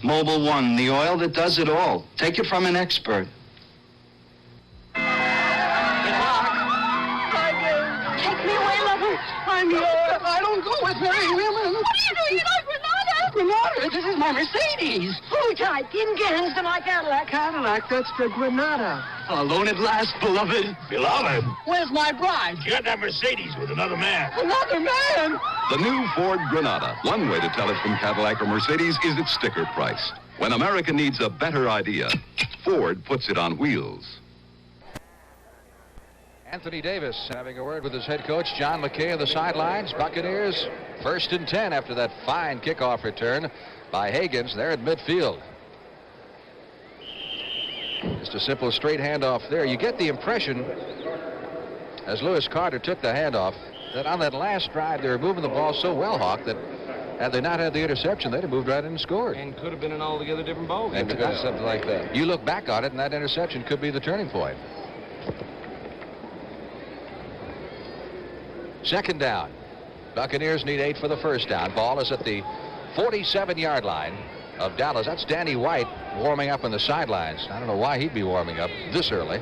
Mobil 1, the oil that does it all. Take it from an expert. Take me away, lover. I'm yours. I don't go with married women. What are you doing? You like Granada? Granada? This is my Mercedes. Hold tight. Didn't get into my Cadillac. Cadillac, that's the Granada. Alone at last, beloved. Beloved? Where's my bride? You got that Mercedes with another man. Another man? The new Ford Granada. One way to tell it from Cadillac or Mercedes is its sticker price. When America needs a better idea, Ford puts it on wheels. Anthony Davis having a word with his head coach, John McKay, on the sidelines. Buccaneers 1st and 10 after that fine kickoff return by Hagens there at midfield. Just a simple straight handoff there. You get the impression, as Lewis Carter took the handoff, that on that last drive they were moving the ball so well, Hawk, that had they not had the interception, they'd have moved right in and scored. And could have been an altogether different ball game And because of something like that. You look back on it, and that interception could be the turning point. Second down. Buccaneers need 8 for the first down. Ball is at the 47-yard line of Dallas. That's Danny White warming up on the sidelines. I don't know why he'd be warming up this early.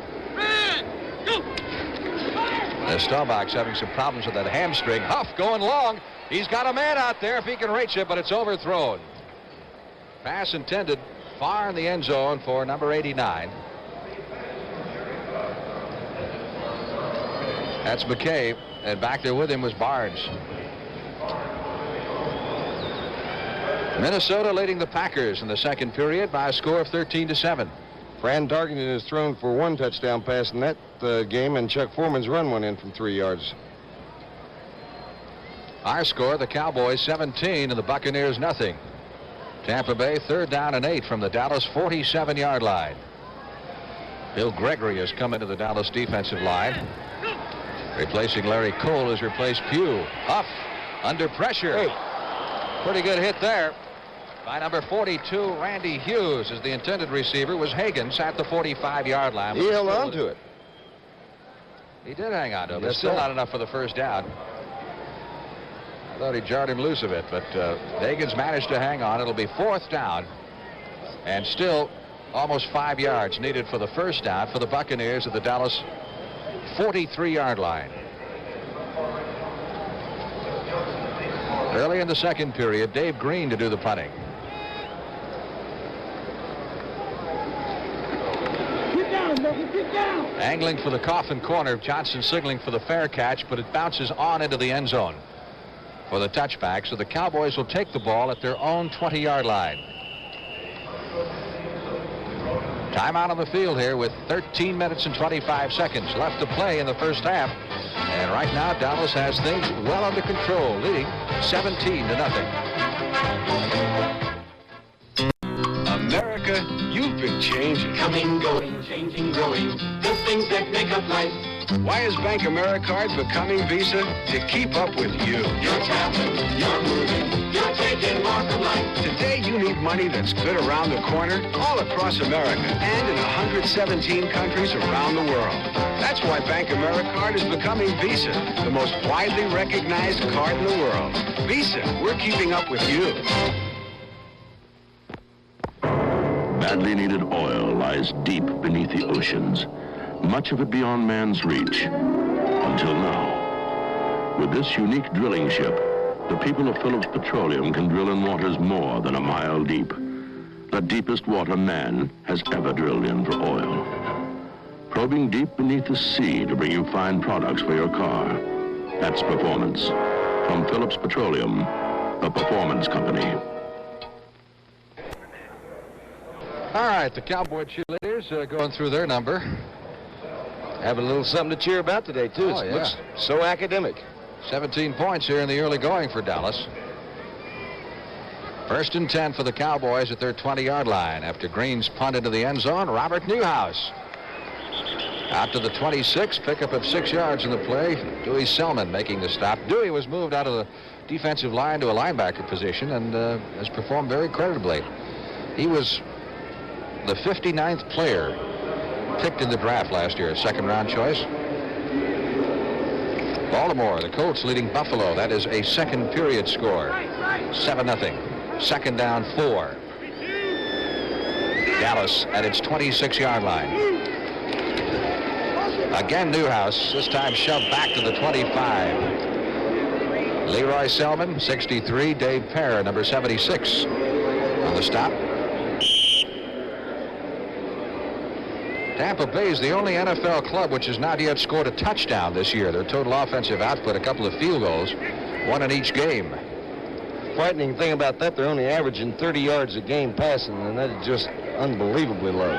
Staubach's having some problems with that hamstring. Huff going long. He's got a man out there if he can reach it, but it's overthrown. Pass intended far in the end zone for number 89. That's McCabe, and back there with him was Barnes. Minnesota leading the Packers in the second period by a score of 13-7. Fran Tarkenton has thrown for 1 touchdown pass in that game, and Chuck Foreman's run one in from 3 yards. Our score, the Cowboys 17 and the Buccaneers nothing. Tampa Bay 3rd down and 8 from the Dallas 47-yard line. Bill Gregory has come into the Dallas defensive line. Replacing Larry Cole has replaced Pugh. Huff under pressure. Pretty good hit there by number 42, Randy Hughes, as the intended receiver was Higgins at the 45-yard line. He held on to it. He did hang on to it, but still not enough for the first down. I thought he jarred him loose a bit, but Higgins managed to hang on. It'll be 4th down, and still almost 5 yards needed for the first down for the Buccaneers at the Dallas 43-yard line. Early in the second period, Dave Green to do the punting. Angling for the coffin corner. Johnson signaling for the fair catch, but it bounces on into the end zone for the touchback. So the Cowboys will take the ball at their own 20-yard line. Timeout on the field here with 13 minutes and 25 seconds left to play in the first half. And right now, Dallas has things well under control, leading 17-0. America, you've been changing. Coming, going, changing, growing. The things that make up life. Why is Bank AmeriCard becoming Visa? To keep up with you. You're traveling, you're moving, you're taking more from life. Today you need money that's good around the corner, all across America, and in 117 countries around the world. That's why Bank AmeriCard is becoming Visa, the most widely recognized card in the world. Visa, we're keeping up with you. Badly needed oil lies deep beneath the oceans, much of it beyond man's reach, until now. With this unique drilling ship, the people of Phillips Petroleum can drill in waters more than a mile deep, the deepest water man has ever drilled in for oil. Probing deep beneath the sea to bring you fine products for your car. That's performance. From Phillips Petroleum, the performance company. All right, the Cowboy cheerleaders going through their number. Having a little something to cheer about today, too. Oh, it yeah. looks so academic. 17 points here in the early going for Dallas. 1st and 10 for the Cowboys at their 20-yard line. After Green's punt into the end zone, Robert Newhouse. Out to the 26, pickup of 6 yards in the play. Dewey Selman making the stop. Dewey was moved out of the defensive line to a linebacker position and has performed very creditably. He was the 59th player picked in the draft last year, a second-round choice. Baltimore, the Colts leading Buffalo. That is a second period score. 7-0. Second down 4. Dallas at its 26-yard line. Again, Newhouse, this time shoved back to the 25. Leroy Selman, 63. Dave Pear, number 76, on the stop. Tampa Bay is the only NFL club which has not yet scored a touchdown this year. Their total offensive output, a couple of field goals, one in each game. Frightening thing about that, they're only averaging 30 yards a game passing, and that is just unbelievably low.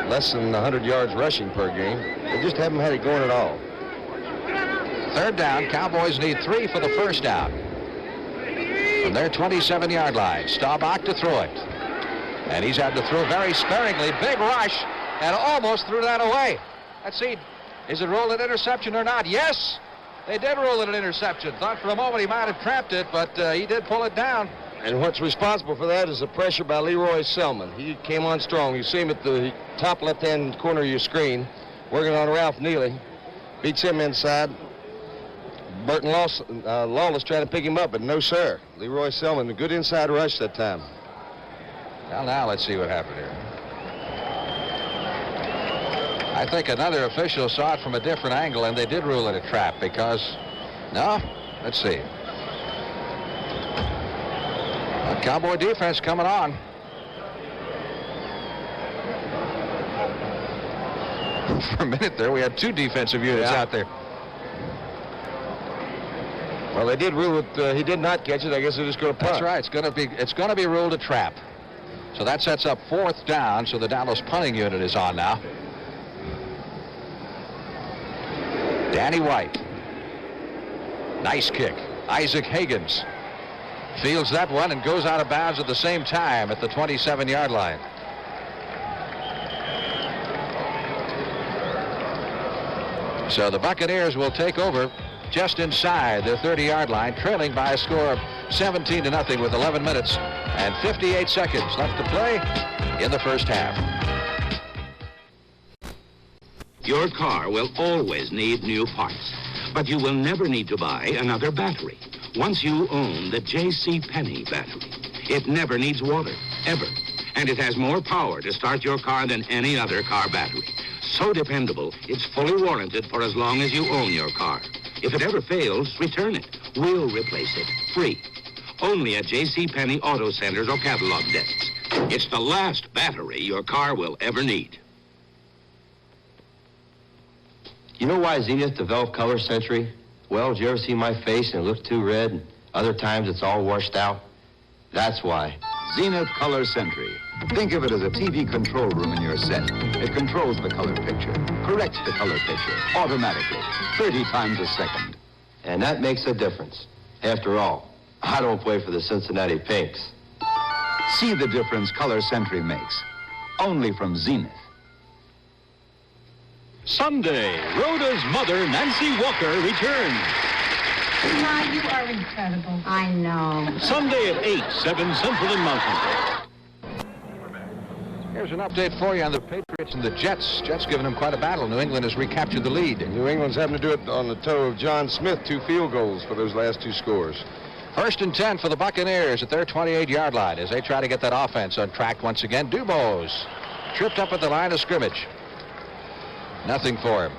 Less than 100 yards rushing per game. They just haven't had it going at all. 3rd down, Cowboys need 3 for the first down. From their 27-yard line, Staubach to throw it. And he's had to throw very sparingly. Big rush, and almost threw that away. Let's see, is it rolled an interception or not? Yes, they did roll it an interception. Thought for a moment he might have trapped it, but he did pull it down. And what's responsible for that is the pressure by Leroy Selman. He came on strong. You see him at the top left-hand corner of your screen, working on Ralph Neely. Beats him inside. Burton Lawless trying to pick him up, but no, sir. Leroy Selman, a good inside rush that time. Well, now let's see what happened here. I think another official saw it from a different angle, and they did rule it a trap because... No? Let's see. A Cowboy defense coming on. For a minute there, we had two defensive units out there. Well, they did rule it. He did not catch it. I guess they're just going to punt. That's right. It's going to be ruled a trap. So that sets up 4th down. So the Dallas punting unit is on now. Danny White. Nice kick. Isaac Higgins fields that one and goes out of bounds at the same time at the 27-yard line. So the Buccaneers will take over just inside their 30-yard line, trailing by a score of 17-0 with 11 minutes and 58 seconds left to play in the first half. Your car will always need new parts, but you will never need to buy another battery. Once you own the J.C. Penney battery, it never needs water, ever. And it has more power to start your car than any other car battery. So dependable, it's fully warranted for as long as you own your car. If it ever fails, return it. We'll replace it, free. Only at J.C. Penney Auto Centers or catalog desks. It's the last battery your car will ever need. You know why Zenith developed Color Century? Well, did you ever see my face and it looked too red? Other times it's all washed out? That's why. Zenith Color Century. Think of it as a TV control room in your set. It controls the color picture, corrects the color picture, automatically, 30 times a second. And that makes a difference. After all, I don't play for the Cincinnati Pinks. See the difference Color Century makes. Only from Zenith. Sunday, Rhoda's mother, Nancy Walker, returns. Ma, you are incredible. I know. Sunday at 8, 7 Central and Mountain. Here's an update for you on the Patriots and the Jets. Jets giving them quite a battle. New England has recaptured the lead. New England's having to do it on the toe of John Smith. 2 field goals for those last 2 scores. 1st and 10 for the Buccaneers at their 28-yard line as they try to get that offense on track once again. Dubose tripped up at the line of scrimmage. Nothing for him.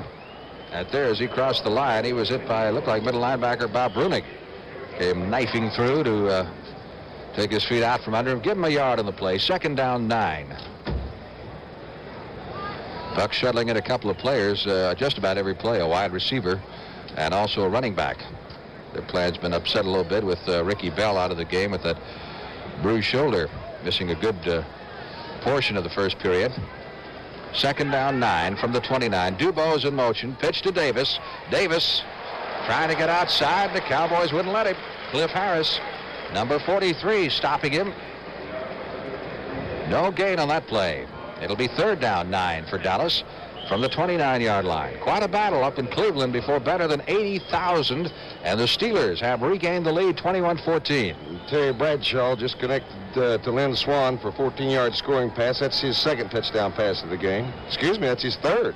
At there, as he crossed the line, he was hit by, looked like middle linebacker Bob Brunig. Came knifing through to take his feet out from under him. Give him a yard on the play. 2nd down, 9. Buck shuttling in a couple of players, just about every play, a wide receiver and also a running back. Their plan's been upset a little bit with Ricky Bell out of the game with that bruised shoulder, missing a good portion of the first period. 2nd down, 9 from the 29. Dubose in motion. Pitch to Davis. Davis trying to get outside. The Cowboys wouldn't let him. Cliff Harris, number 43, stopping him. No gain on that play. It'll be 3rd down, 9 for Dallas from the 29-yard line. Quite a battle up in Cleveland before better than 80,000, and the Steelers have regained the lead 21-14. Terry Bradshaw just connected to Lynn Swan for a 14-yard scoring pass. That's his 2nd touchdown pass of the game. Excuse me, that's his 3rd.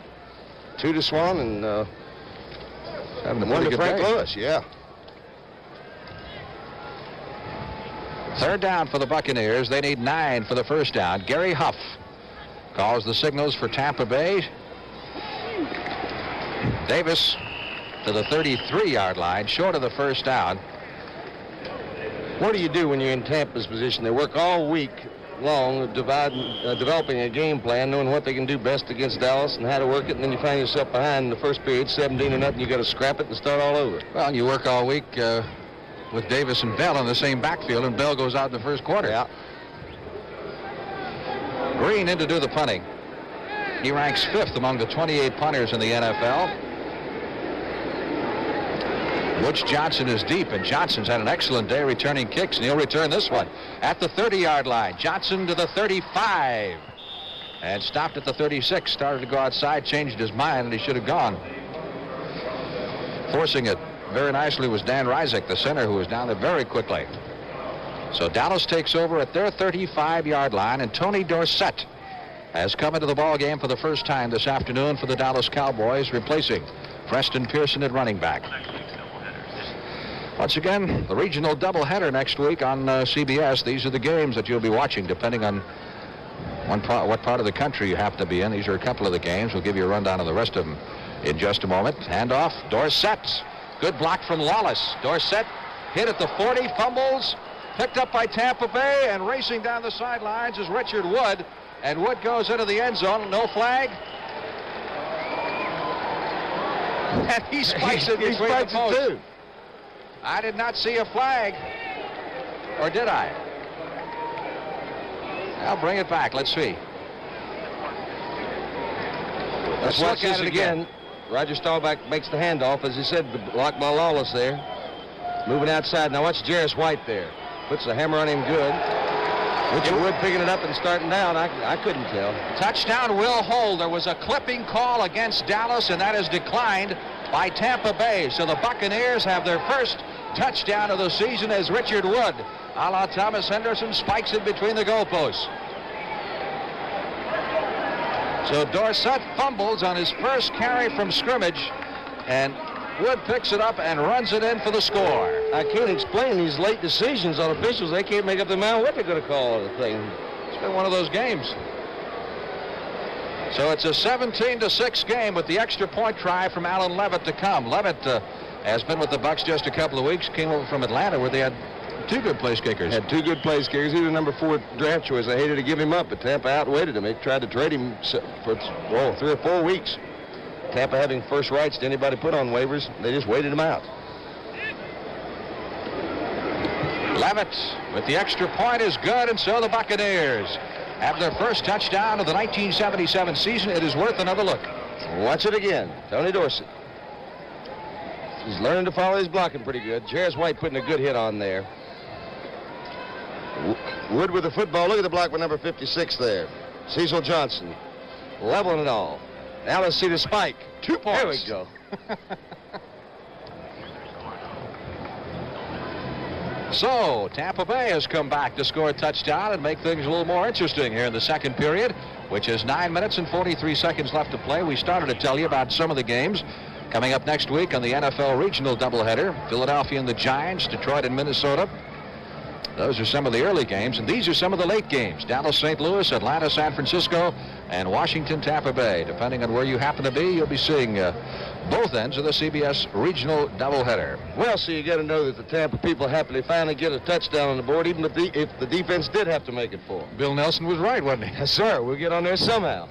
2 to Swan and having one to Frank Lewis, yeah. 3rd down for the Buccaneers. They need 9 for the 1st down. Gary Huff calls the signals for Tampa Bay. Davis to the 33-yard line, short of the 1st down. What do you do when you're in Tampa's position? They work all week long developing a game plan, knowing what they can do best against Dallas and how to work it, and then you find yourself behind in the first period, 17-0. You got to scrap it and start all over. Well, you work all week with Davis and Bell in the same backfield, and Bell goes out in the first quarter. Yeah. Green in to do the punting. He ranks 5th among the 28 punters in the NFL. Butch Johnson is deep, and Johnson's had an excellent day returning kicks, and he'll return this one at the 30-yard line. Johnson to the 35 and stopped at the 36. Started to go outside, changed his mind, and he should have gone. Forcing it very nicely was Dan Ryzik, the center, who was down there very quickly. So Dallas takes over at their 35-yard line, and Tony Dorsett has come into the ball game for the first time this afternoon for the Dallas Cowboys, replacing Preston Pearson at running back. Once again, the regional doubleheader next week on CBS. These are the games that you'll be watching, depending on what part of the country you happen to be in. These are a couple of the games. We'll give you a rundown of the rest of them in just a moment. Handoff, Dorsett. Good block from Lawless. Dorsett hit at the 40, fumbles, picked up by Tampa Bay, and racing down the sidelines is Richard Wood. And Wood goes into the end zone. No flag. And he spikes it between the posts. Too. I did not see a flag. Or did I? I'll bring it back. Let's see. Let's watch this again. Roger Staubach makes the handoff, as he said, blocked by Lawless there. Moving outside. Now watch Jarris White there. Puts the hammer on him good. Richard Wood picking it up and starting down. I couldn't tell. Touchdown will hold. There was a clipping call against Dallas, and that is declined by Tampa Bay. So the Buccaneers have their first touchdown of the season as Richard Wood, a la Thomas Henderson, spikes it between the goalposts. So Dorsett fumbles on his first carry from scrimmage, and Wood picks it up and runs it in for the score. I can't explain these late decisions on officials. They can't make up their mind what they're going to call the thing. It's been one of those games. So it's a 17-6 game with the extra point try from Alan Levitt to come. Levitt has been with the Bucs just a couple of weeks. Came over from Atlanta where they had two good place kickers. Had two good place kickers. He was the number 4 draft choice. They hated to give him up, but Tampa outweighted him. They tried to trade him for 3 or 4 weeks. Tampa having first rights to anybody put on waivers. They just waited him out. Levitt with the extra point is good, and so the Buccaneers have their first touchdown of the 1977 season. It is worth another look. Watch it again. Tony Dorsett. He's learning to follow his blocking pretty good. Jarris White putting a good hit on there. Wood with the football. Look at the block with number 56 there. Cecil Johnson leveling it all. Now let's see the spike. 2 points. There we go. So Tampa Bay has come back to score a touchdown and make things a little more interesting here in the second period, which is 9 minutes and 43 seconds left to play. We started to tell you about some of the games coming up next week on the NFL regional doubleheader. Philadelphia and the Giants, Detroit and Minnesota. Those are some of the early games, and these are some of the late games. Dallas, St. Louis, Atlanta, San Francisco, and Washington, Tampa Bay. Depending on where you happen to be, you'll be seeing both ends of the CBS regional doubleheader. Well, so you got to know that the Tampa people happily finally get a touchdown on the board, even if the defense did have to make it for them. Bill Nelson was right, wasn't he? Yes, sir. We'll get on there somehow.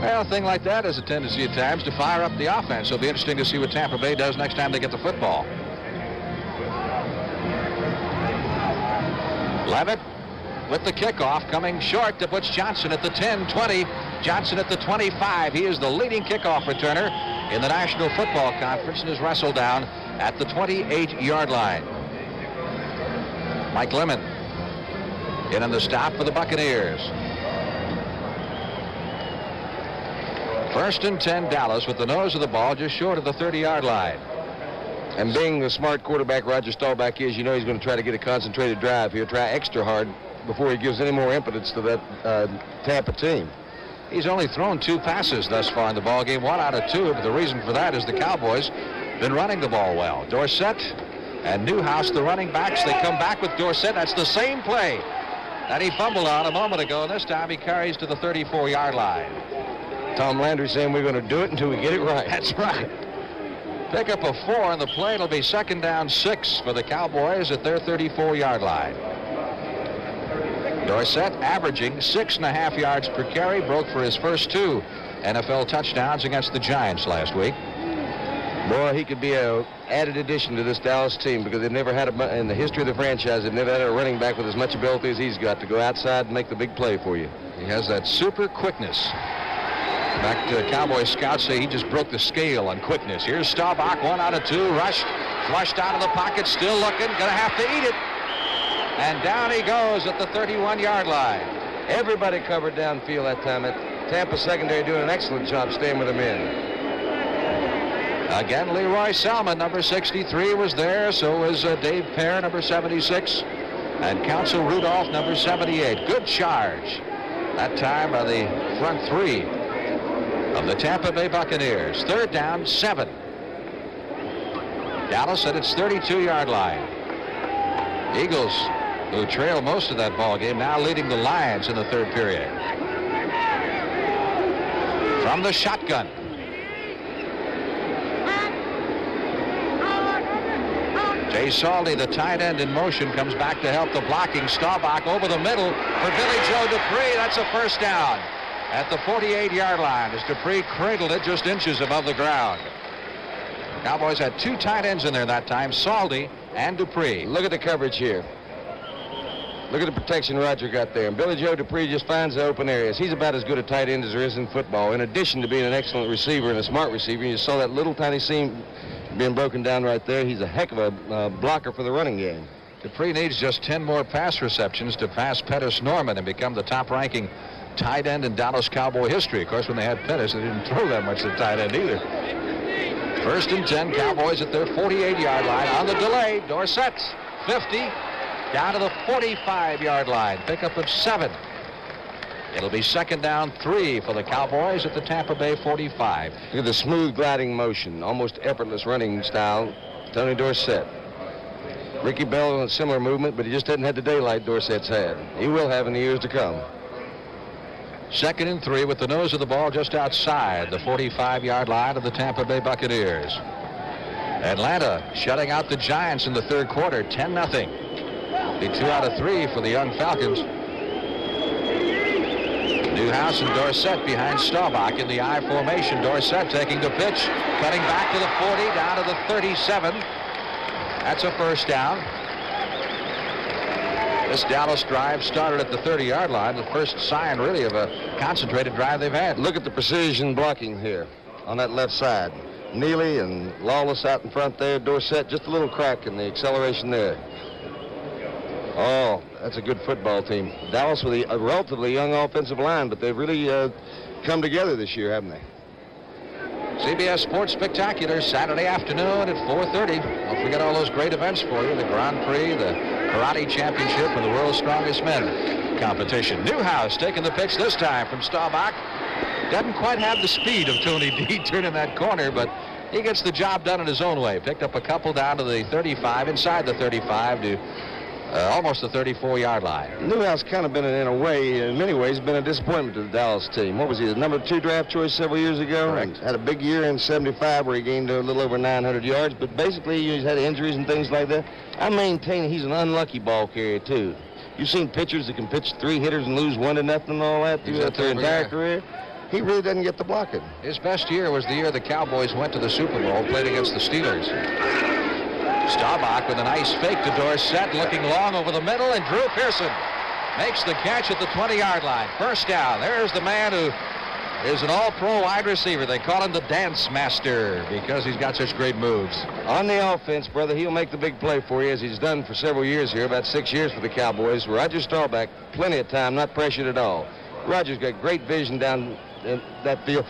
Well, a thing like that has a tendency at times to fire up the offense. It'll be interesting to see what Tampa Bay does next time they get the football. Levitt with the kickoff, coming short to Butch Johnson at the 10, 20. Johnson at the 25. He is the leading kickoff returner in the National Football Conference and is wrestled down at the 28-yard line. Mike Lemon in on the stop for the Buccaneers. 1st and 10 Dallas with the nose of the ball just short of the 30-yard line. And being the smart quarterback Roger Staubach is, you know he's going to try to get a concentrated drive. He'll try extra hard before he gives any more impetus to that Tampa team. He's only thrown 2 passes thus far in the ball game, 1 out of 2, but the reason for that is the Cowboys been running the ball well. Dorsett and Newhouse, the running backs, they come back with Dorsett. That's the same play that he fumbled on a moment ago, and this time he carries to the 34-yard line. Tom Landry saying we're going to do it until we get it right. That's right. Pick up a 4 on the play. It'll be 2nd down 6 for the Cowboys at their 34-yard line. Dorsett averaging 6.5 yards per carry, broke for his first 2 NFL touchdowns against the Giants last week. Boy, he could be an added addition to this Dallas team because they've never had in the history of the franchise, they've never had a running back with as much ability as he's got to go outside and make the big play for you. He has that super quickness. In fact, Cowboy scouts say he just broke the scale on quickness. Here's Staubach, 1 out of 2, rushed, flushed out of the pocket, still looking, gonna have to eat it. And down he goes at the 31-yard line. Everybody covered downfield that time. Tampa secondary doing an excellent job staying with him in. Again, Leroy Selman, number 63, was there. So was Dave Pear, number 76. And Council Rudolph, number 78. Good charge that time by the front 3 of the Tampa Bay Buccaneers. 3rd down, 7. Dallas at its 32-yard line. Eagles, who trail most of that ball game, now leading the Lions in the third period. From the shotgun. Jay Saldy, the tight end in motion, comes back to help the blocking. Staubach over the middle for Billy Joe Dupree. That's a first down at the 48-yard line as Dupree cradled it just inches above the ground. Cowboys had two tight ends in there that time, Saldy and Dupree. Look at the coverage here. Look at the protection Roger got there. And Billy Joe Dupree just finds the open areas. He's about as good a tight end as there is in football. In addition to being an excellent receiver and a smart receiver, you saw that little tiny seam being broken down right there. He's a heck of a blocker for the running game. Dupree needs just 10 more pass receptions to pass Pettis Norman and become the top-ranking tight end in Dallas Cowboy history. Of course, when they had Pettis, they didn't throw that much to tight end either. First and 10, Cowboys at their 48-yard line. On the delay, Dorsett, 50, down to the 45-yard line. Pickup of 7. It'll be second down 3 for the Cowboys at the Tampa Bay 45. Look at the smooth gliding motion, almost effortless running style. Tony Dorsett. Ricky Bell on a similar movement, but he just hasn't had the daylight Dorsett's had. He will have in the years to come. Second and 3 with the nose of the ball just outside the 45-yard line of the Tampa Bay Buccaneers. Atlanta shutting out the Giants in the third quarter, 10-0. Be 2 out of 3 for the young Falcons. Newhouse and Dorsett behind Staubach in the I formation. Dorsett taking the pitch, cutting back to the 40, down to the 37. That's a first down. This Dallas drive started at the 30-yard line, the first sign really of a concentrated drive they've had. Look at the precision blocking here on that left side. Neely and Lawless out in front there. Dorsett, just a little crack in the acceleration there. Oh, that's a good football team. Dallas with a relatively young offensive line, but they've really come together this year, haven't they? CBS Sports Spectacular, Saturday afternoon at 4:30. Don't forget all those great events for you. The Grand Prix, the Karate Championship, and the World's Strongest Men competition. Newhouse taking the pitch this time from Staubach. Doesn't quite have the speed of Tony D turning that corner, but he gets the job done in his own way. Picked up a couple down to the 35, inside the 35 to almost the 34-yard line. Newhouse kind of been, in many ways, been a disappointment to the Dallas team. What was he, the number 2 draft choice several years ago? Correct. Had a big year in '75 where he gained a little over 900 yards, but basically he's had injuries and things like that. I maintain he's an unlucky ball carrier, too. You've seen pitchers that can pitch 3 hitters and lose 1-0 and all that throughout their entire career. He really doesn't get the blocking. His best year was the year the Cowboys went to the Super Bowl, played against the Steelers. Staubach with a nice fake to Dorsett, looking long over the middle, and Drew Pearson makes the catch at the 20-yard line. First down. There's the man who is an all-pro wide receiver. They call him the dance master because he's got such great moves. On the offense, brother, he'll make the big play for you, as he's done for several years here, about 6 years for the Cowboys. Roger Staubach, plenty of time, not pressured at all. Roger's got great vision down in that field.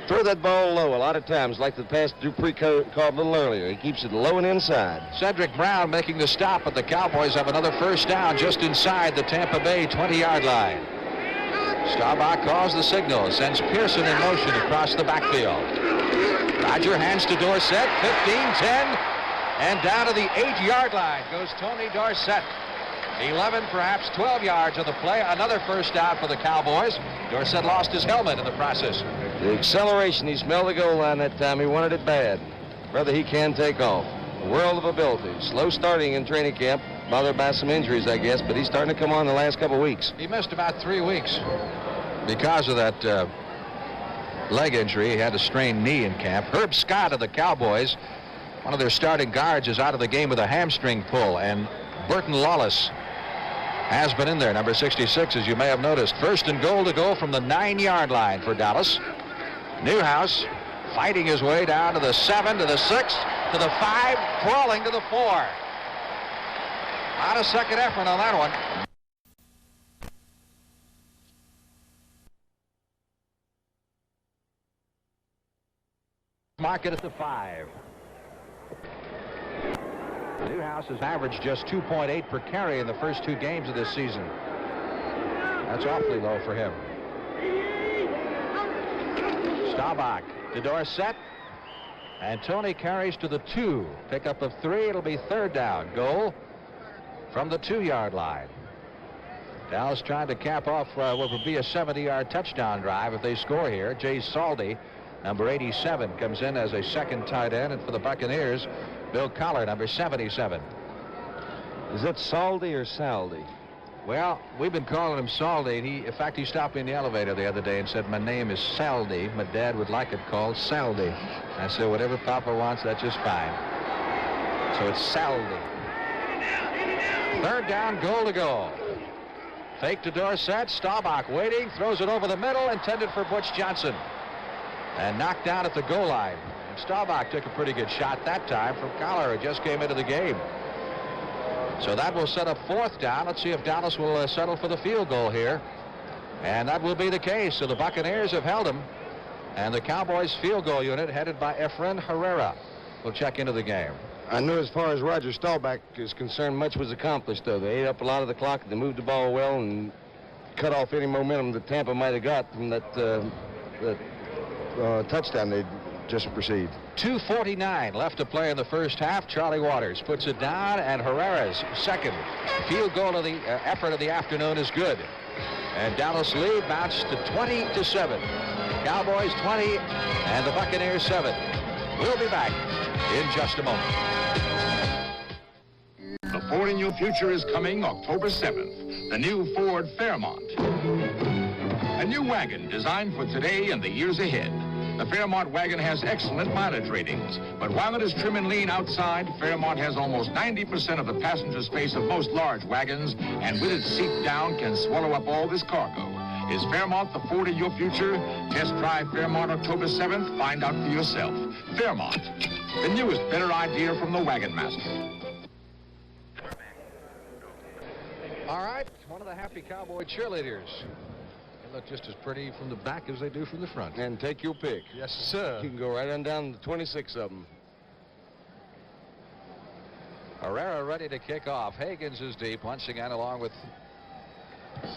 Throw that ball low a lot of times, like the pass Dupree caught a little earlier. He keeps it low and inside. Cedric Brown making the stop, but the Cowboys have another first down just inside the Tampa Bay 20-yard line. Staubach calls the signal, sends Pearson in motion across the backfield. Roger hands to Dorsett, 15, 10, and down to the 8-yard line goes Tony Dorsett. 11, perhaps 12 yards of the play. Another first down for the Cowboys. Dorsett lost his helmet in the process. The acceleration, he smelled the goal line that time. He wanted it bad. Brother, he can take off. A world of ability. Slow starting in training camp, bothered by some injuries, I guess, but he's starting to come on the last couple weeks. He missed about 3 weeks because of that leg injury. He had a strained knee in camp. Herb Scott of the Cowboys, one of their starting guards, is out of the game with a hamstring pull, and Burton Lawless has been in there, number 66, as you may have noticed. First and goal to go from the 9-yard line for Dallas. Newhouse fighting his way down to the 7, to the 6, to the 5, crawling to the 4. Not a second effort on that one. Mark it at the 5. Newhouse has averaged just 2.8 per carry in the first 2 games of this season. That's awfully low for him. Staubach to Dorsett. And Tony carries to the 2. Pickup of 3. It'll be 3rd down. Goal from the 2-yard line. Dallas trying to cap off what would be a 70-yard touchdown drive if they score here. Jay Saldi, number 87, comes in as a second tight end. And for the Buccaneers, Bill Collar, number 77. Is that Saldi or Saldi? Well, we've been calling him Saldi. In fact, he stopped me in the elevator the other day and said, my name is Saldi. My dad would like it called Saldi. I said, whatever Papa wants, that's just fine. So it's Saldi. 3rd down, goal to go. Fake to Dorsett. Staubach waiting, throws it over the middle, intended for Butch Johnson. And knocked down at the goal line. And Staubach took a pretty good shot that time from Collar, who just came into the game. So that will set up 4th down. Let's see if Dallas will settle for the field goal here. And that will be the case. So the Buccaneers have held him. And the Cowboys field goal unit, headed by Efren Herrera, will check into the game. I know as far as Roger Staubach is concerned, much was accomplished, though. They ate up a lot of the clock. They moved the ball well and cut off any momentum that Tampa might have got from that touchdown they just received. 2:49 left to play in the first half. Charlie Waters puts it down, and Herrera's second field goal of the effort of the afternoon is good. And Dallas lead bounced to 20-7. Cowboys 20 and the Buccaneers 7. We'll be back in just a moment. The Ford in Your Future is coming October 7th. The new Ford Fairmont. A new wagon designed for today and the years ahead. The Fairmont wagon has excellent mileage ratings, but while it is trim and lean outside, Fairmont has almost 90% of the passenger space of most large wagons, and with its seat down can swallow up all this cargo. Is Fairmont the Ford of your future? Test drive Fairmont October 7th. Find out for yourself. Fairmont, the newest, better idea from the Wagon Master. All right, one of the happy Cowboy cheerleaders. They look just as pretty from the back as they do from the front. And take your pick. Yes, sir. You can go right on down to 26 of them. Herrera ready to kick off. Higgins is deep once again, along with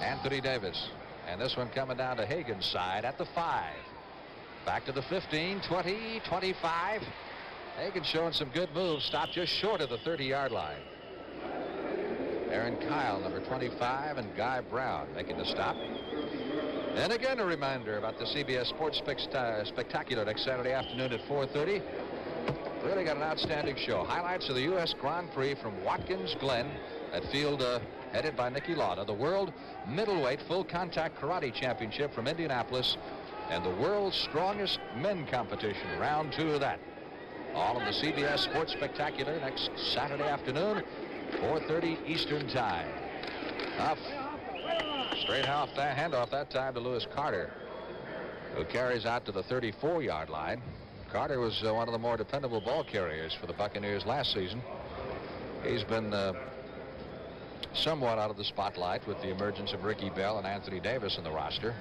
Anthony Davis. And this one coming down to Higgins' side at the 5. Back to the 15, 20, 25. Higgins showing some good moves. Stopped just short of the 30-yard line. Aaron Kyle, number 25, and Guy Brown making the stop. And again, a reminder about the CBS Sports Spectacular next Saturday afternoon at 4:30. Really got an outstanding show. Highlights of the U.S. Grand Prix from Watkins Glen at field headed by Nicky Lauda. The World Middleweight Full Contact Karate Championship from Indianapolis. And the world's strongest men competition. Round 2 of that. All in the CBS Sports Spectacular next Saturday afternoon, 4:30 Eastern Time. Up. Straight handoff that time to Lewis Carter, who carries out to the 34-yard line. Carter was one of the more dependable ball carriers for the Buccaneers last season. He's been somewhat out of the spotlight with the emergence of Ricky Bell and Anthony Davis in the roster.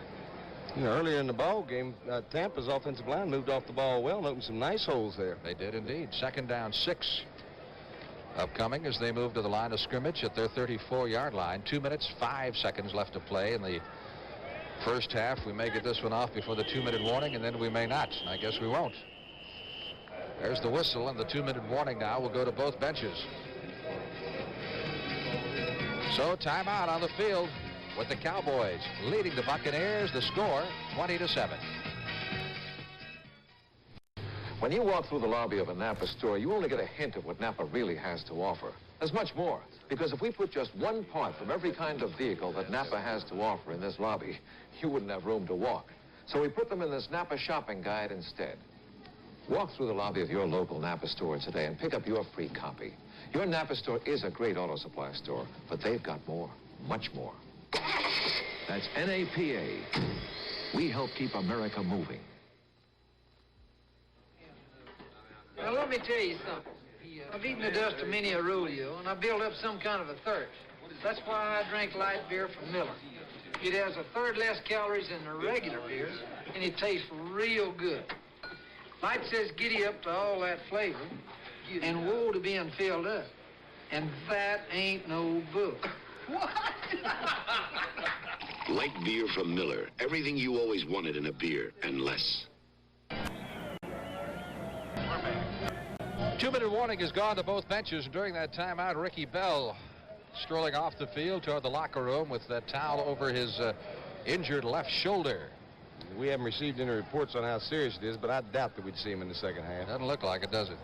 You know, earlier in the ball game, Tampa's offensive line moved off the ball well and opened some nice holes there. They did indeed. 2nd down 6 upcoming as they move to the line of scrimmage at their 34-yard line. 2 minutes 5 seconds left to play in the first half. We may get this one off before the 2-minute warning, and then we may not. I guess we won't. There's the whistle, and the 2-minute warning now will go to both benches. So timeout on the field with the Cowboys leading the Buccaneers. The score 20-7. When you walk through the lobby of a Napa store, you only get a hint of what Napa really has to offer. There's much more, because if we put just one part from every kind of vehicle that Napa has to offer in this lobby, you wouldn't have room to walk. So we put them in this Napa shopping guide instead. Walk through the lobby of your local Napa store today and pick up your free copy. Your Napa store is a great auto supply store, but they've got more, much more. That's NAPA. We help keep America moving. Now, let me tell you something. I've eaten the dust of many a rodeo, and I built up some kind of a thirst. That's why I drink light beer from Miller. It has 1/3 less calories than the regular beer, and it tastes real good. Light says giddy up to all that flavor, and woe to being filled up. And that ain't no book. What? Light beer from Miller. Everything you always wanted in a beer, and less. We're back. 2-minute warning has gone to both benches. And during that timeout, Ricky Bell strolling off the field toward the locker room with that towel over his injured left shoulder. We haven't received any reports on how serious it is, but I doubt that we'd see him in the second half. Doesn't look like it, does it?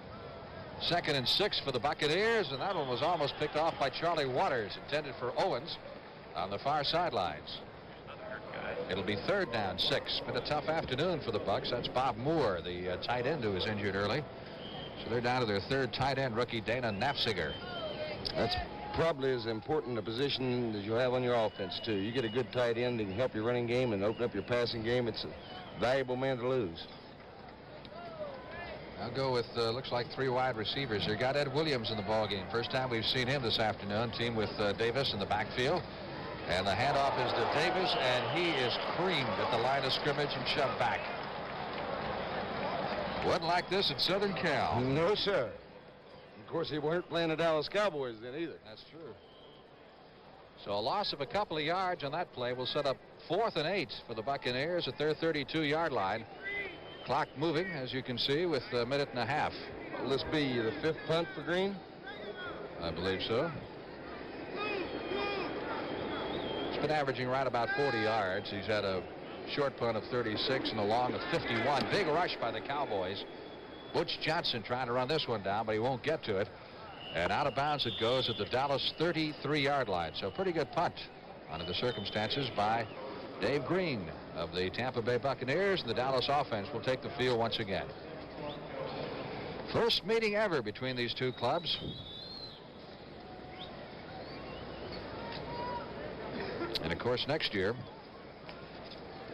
2nd and 6 for the Buccaneers, and that one was almost picked off by Charlie Waters, intended for Owens on the far sidelines. It'll be 3rd down 6. Been a tough afternoon for the Bucs. That's Bob Moore, the tight end who was injured early. So they're down to their 3rd tight end, rookie Dana Nafziger. That's probably as important a position as you'll have on your offense, too. You get a good tight end that can help your running game and open up your passing game. It's a valuable man to lose. I'll go with, looks like 3 wide receivers. They got Ed Williams in the ballgame. First time we've seen him this afternoon. Team with Davis in the backfield. And the handoff is to Davis, and he is creamed at the line of scrimmage and shoved back. Wasn't like this at Southern Cal. No, sir. Of course, he weren't playing the Dallas Cowboys then either. That's true. So a loss of a couple of yards on that play will set up 4th and 8 for the Buccaneers at their 32-yard line. Clock moving, as you can see, with a minute and a half. Will this be the 5th punt for Green? I believe so. He's been averaging right about 40 yards. He's had a short punt of 36 and a long of 51. Big rush by the Cowboys. Butch Johnson trying to run this one down, but he won't get to it. And out of bounds it goes at the Dallas 33-yard line. So pretty good punt under the circumstances by Dave Green of the Tampa Bay Buccaneers. And the Dallas offense will take the field once again. First meeting ever between these two clubs. And of course next year,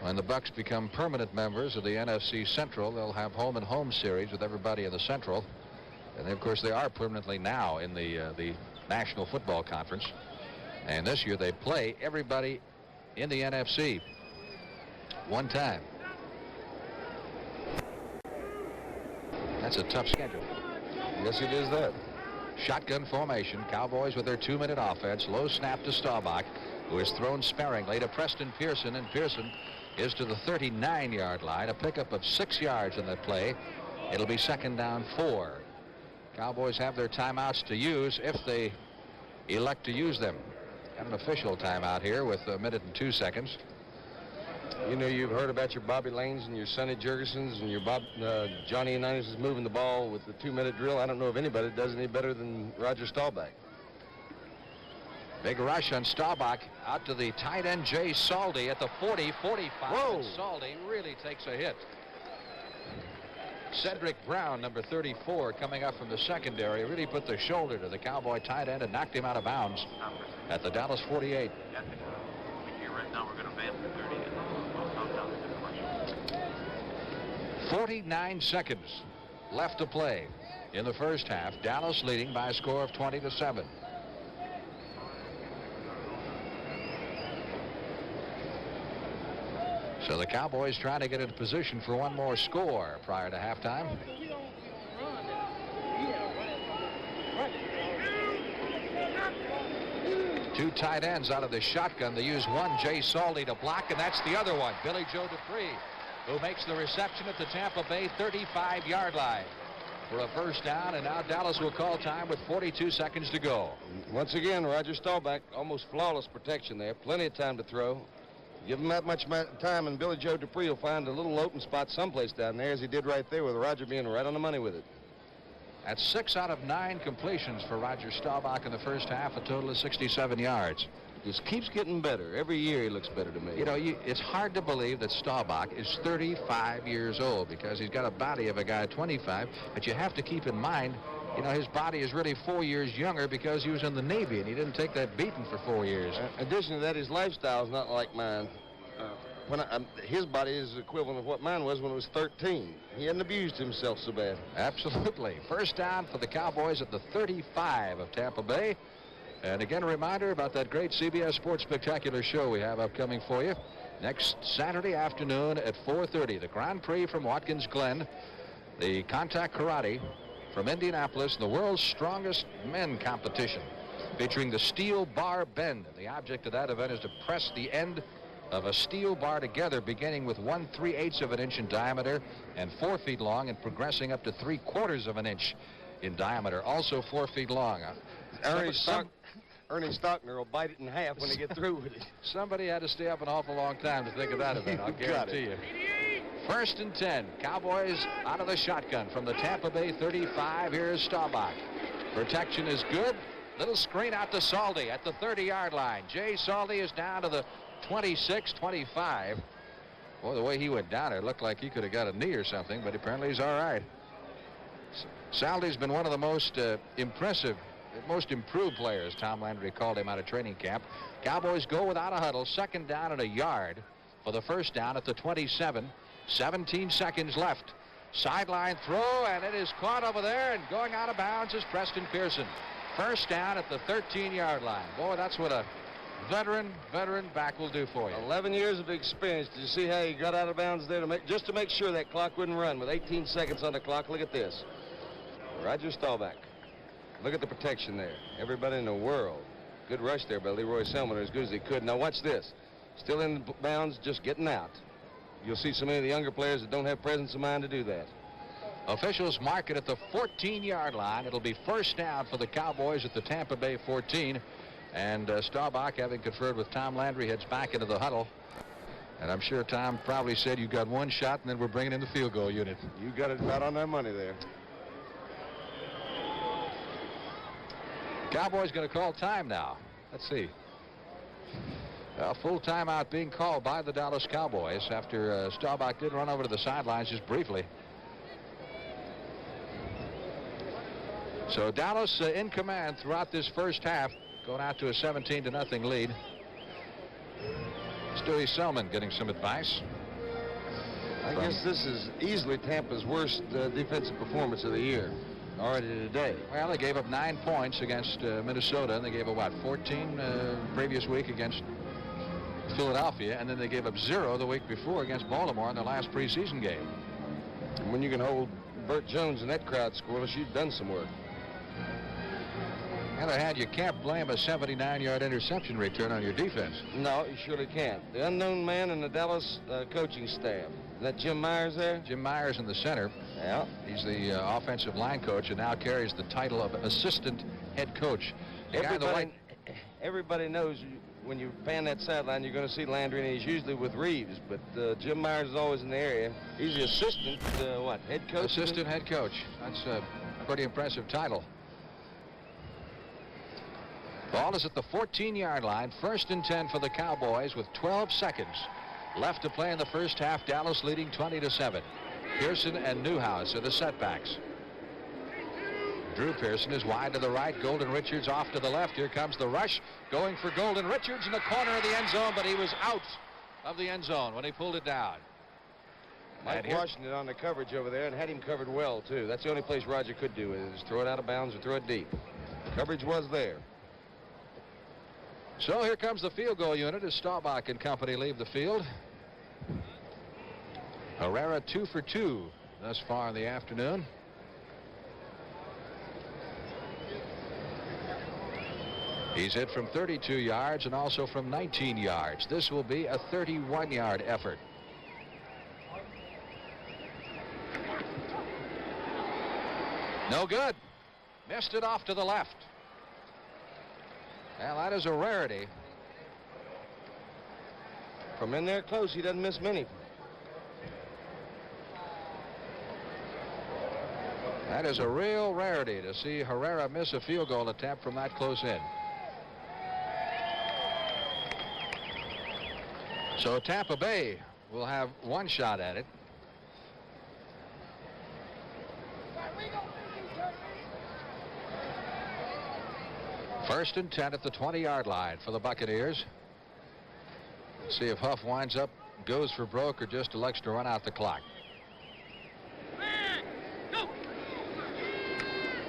when the Bucs become permanent members of the NFC Central, they'll have home and home series with everybody in the Central. And of course they are permanently now in the National Football Conference. And this year they play everybody in the NFC one time. That's a tough schedule. Yes, it is that. Shotgun formation. Cowboys with their 2-minute offense. Low snap to Staubach, who is thrown sparingly to Preston Pearson, and Pearson is to the 39-yard line. A pickup of 6 yards in that play. It'll be 2nd down 4. Cowboys have their timeouts to use if they elect to use them. Got an official timeout here with a minute and 2 seconds. You know, you've heard about your Bobby Lanes and your Sonny Jurgensen's and your Johnny Unitas is moving the ball with the 2-minute drill. I don't know if anybody does any better than Roger Staubach. Big rush on Staubach out to the tight end Jay Saldi at the 40-45. Whoa. Saldi really takes a hit. Cedric Brown, number 34, coming up from the secondary, really put the shoulder to the Cowboy tight end and knocked him out of bounds at the Dallas 48. Right now we're going to advance to 30. 49 seconds left to play in the first half. Dallas leading by a score of 20-7. So the Cowboys trying to get into position for one more score prior to halftime. Two tight ends out of the shotgun. They use one, Jay Saldi, to block, and that's the other one, Billy Joe Dupree, who makes the reception at the Tampa Bay 35-yard line for a first down, and now Dallas will call time with 42 seconds to go. Once again, Roger Staubach, almost flawless protection there. Plenty of time to throw. Give him that much time, and Billy Joe Dupree will find a little open spot someplace down there, as he did right there, with Roger being right on the money with it. That's 6 out of 9 completions for Roger Staubach in the first half, a total of 67 yards. Just keeps getting better. Every year he looks better to me. You know, it's hard to believe that Staubach is 35 years old, because he's got a body of a guy 25, but you have to keep in mind, you know, his body is really 4 years younger because he was in the Navy and he didn't take that beating for 4 years. In addition to that, his lifestyle is not like mine. His body is equivalent of what mine was when I was 13. He hadn't abused himself so bad. Absolutely. First down for the Cowboys at the 35 of Tampa Bay. And again, a reminder about that great CBS Sports Spectacular show we have upcoming for you. Next Saturday afternoon at 4:30, the Grand Prix from Watkins Glen, the Contact Karate from Indianapolis, the world's strongest men competition, featuring the steel bar bend. And the object of that event is to press the end of a steel bar together, beginning with 1/3 of an inch in diameter and 4 feet long, and progressing up to 3/4 of an inch. in diameter, also 4 feet long. Ernie Stockner will bite it in half when they get through with it. Somebody had to stay up an awful long time to think of that event, I'll guarantee you. 1st and 10. Cowboys out of the shotgun from the Tampa Bay 35. Here's Staubach. Protection is good. Little screen out to Saldi at the 30-yard line. Jay Saldi is down to the 26, 25. Boy, the way he went down, it looked like he could have got a knee or something, but apparently he's all right. Saldi's been one of the most impressive, most improved players. Tom Landry called him out of training camp. Cowboys go without a huddle. 2nd down and a yard for the 1st down at the 27. 17 seconds left. Sideline throw, and it is caught over there, and going out of bounds is Preston Pearson. 1st down at the 13-yard line. Boy, that's what a veteran back will do for you. 11 years of experience. Did you see how he got out of bounds there just to make sure that clock wouldn't run with 18 seconds on the clock? Look at this. Roger Staubach. Look at the protection there. Everybody in the world. Good rush there by Leroy Selman, as good as he could. Now watch this. Still in bounds, just getting out. You'll see so many of the younger players that don't have presence of mind to do that. Officials mark it at the 14-yard line. It'll be 1st down for the Cowboys at the Tampa Bay 14. And Staubach, having conferred with Tom Landry, heads back into the huddle. And I'm sure Tom probably said, you got one shot, and then we're bringing in the field goal unit. You got it right on that money there. Cowboys going to call time now. Let's see. A full timeout being called by the Dallas Cowboys after Staubach did run over to the sidelines just briefly. So Dallas in command throughout this 1st half, going out to a 17-0 lead. Stewie Selman getting some advice. I guess this is easily Tampa's worst defensive performance of the year already today. Well, they gave up 9 points against Minnesota, and they gave up, what, 14 previous week against Philadelphia, and then they gave up 0 the week before against Baltimore in their last preseason game. And when you can hold Burt Jones and that crowd scoreless, you've done some work. On the other hand, you can't blame a 79-yard interception return on your defense. No, you surely can't. The unknown man in the Dallas coaching staff. Is that Jim Myers there? Jim Myers in the center. Yeah. He's the offensive line coach and now carries the title of assistant head coach. Everybody knows when you pan that sideline, you're going to see Landry, and he's usually with Reeves. But Jim Myers is always in the area. He's the assistant, head coach? Assistant head coach. That's a pretty impressive title. Ball is at the 14-yard line. 1st and 10 for the Cowboys with 12 seconds left to play in the 1st half. Dallas leading 20-7. Pearson and Newhouse are the setbacks. Drew Pearson is wide to the right. Golden Richards off to the left. Here comes the rush. Going for Golden Richards in the corner of the end zone, but he was out of the end zone when he pulled it down. Mike Washington on the coverage over there and had him covered well, too. That's the only place Roger could do it, is throw it out of bounds or throw it deep. Coverage was there. So here comes the field goal unit as Staubach and company leave the field. Herrera 2 for 2 thus far in the afternoon. He's hit from 32 yards and also from 19 yards. This will be a 31-yard effort. No good. Missed it off to the left. Well, that is a rarity. From in there close, he doesn't miss many. That is a real rarity to see Herrera miss a field goal attempt from that close in. So Tampa Bay will have one shot at it. First and 10 at the 20-yard line for the Buccaneers. Let's see if Huff winds up, goes for broke, or just elects to run out the clock.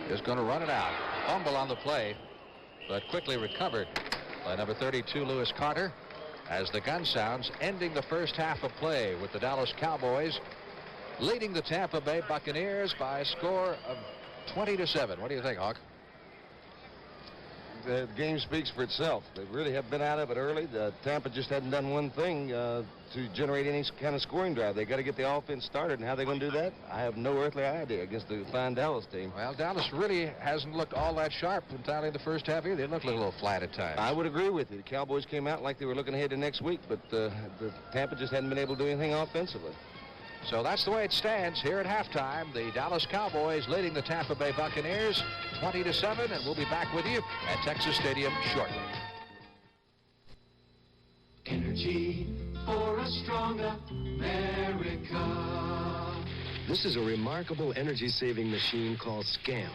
Is going to run it out. Fumble on the play, but quickly recovered by number 32, Lewis Carter, as the gun sounds, ending the first half of play with the Dallas Cowboys leading the Tampa Bay Buccaneers by a score of 20-7. What do you think, Hawk? the game speaks for itself. They really have been out of it early. Tampa just hadn't done one thing to generate any kind of scoring drive. They got to get the offense started, and how they're going to do that, I have no earthly idea against the fine Dallas team. Well, Dallas really hasn't looked all that sharp entirely in the first half here. They look a little flat at times. I would agree with you. The Cowboys came out like they were looking ahead to next week, but the Tampa just hadn't been able to do anything offensively. So that's the way it stands here at halftime. The Dallas Cowboys leading the Tampa Bay Buccaneers 20-7, and we'll be back with you at Texas Stadium shortly. Energy for a stronger America. This is a remarkable energy-saving machine called SCAMP.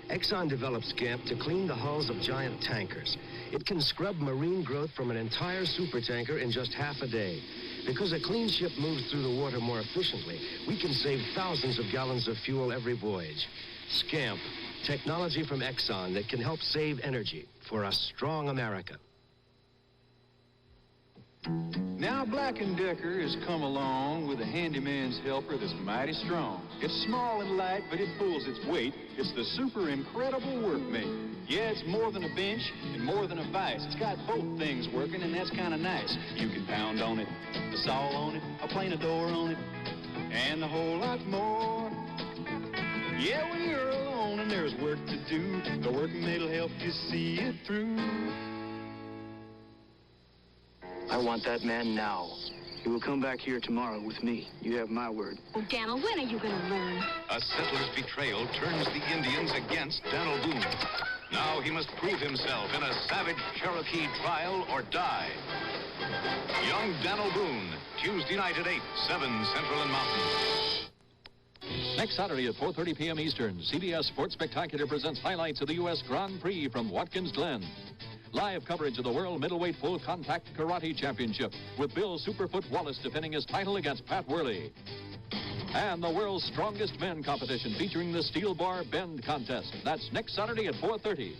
Exxon developed SCAMP to clean the hulls of giant tankers. It can scrub marine growth from an entire supertanker in just half a day. Because a clean ship moves through the water more efficiently, we can save thousands of gallons of fuel every voyage. SCAMP, technology from Exxon that can help save energy for a strong America. Now Black & Decker has come along with a handyman's helper that's mighty strong. It's small and light, but it pulls its weight. It's the super incredible workmate. Yeah, it's more than a bench and more than a vise. It's got both things working, and that's kind of nice. You can pound on it, a saw on it, a plane a door on it, and a whole lot more. Yeah, when you're alone and there's work to do, the workmate'll help you see it through. I want that man now. He will come back here tomorrow with me. You have my word. Oh, Daniel, when are you going to learn? A settler's betrayal turns the Indians against Daniel Boone. Now he must prove himself in a savage Cherokee trial or die. Young Daniel Boone, Tuesday night at 8, 7 Central and Mountain. Next Saturday at 4:30 p.m. Eastern, CBS Sports Spectacular presents highlights of the U.S. Grand Prix from Watkins Glen. Live coverage of the World Middleweight Full Contact Karate Championship with Bill Superfoot Wallace defending his title against Pat Worley. And the World's Strongest Men competition featuring the Steel Bar Bend contest. That's next Saturday at 4:30.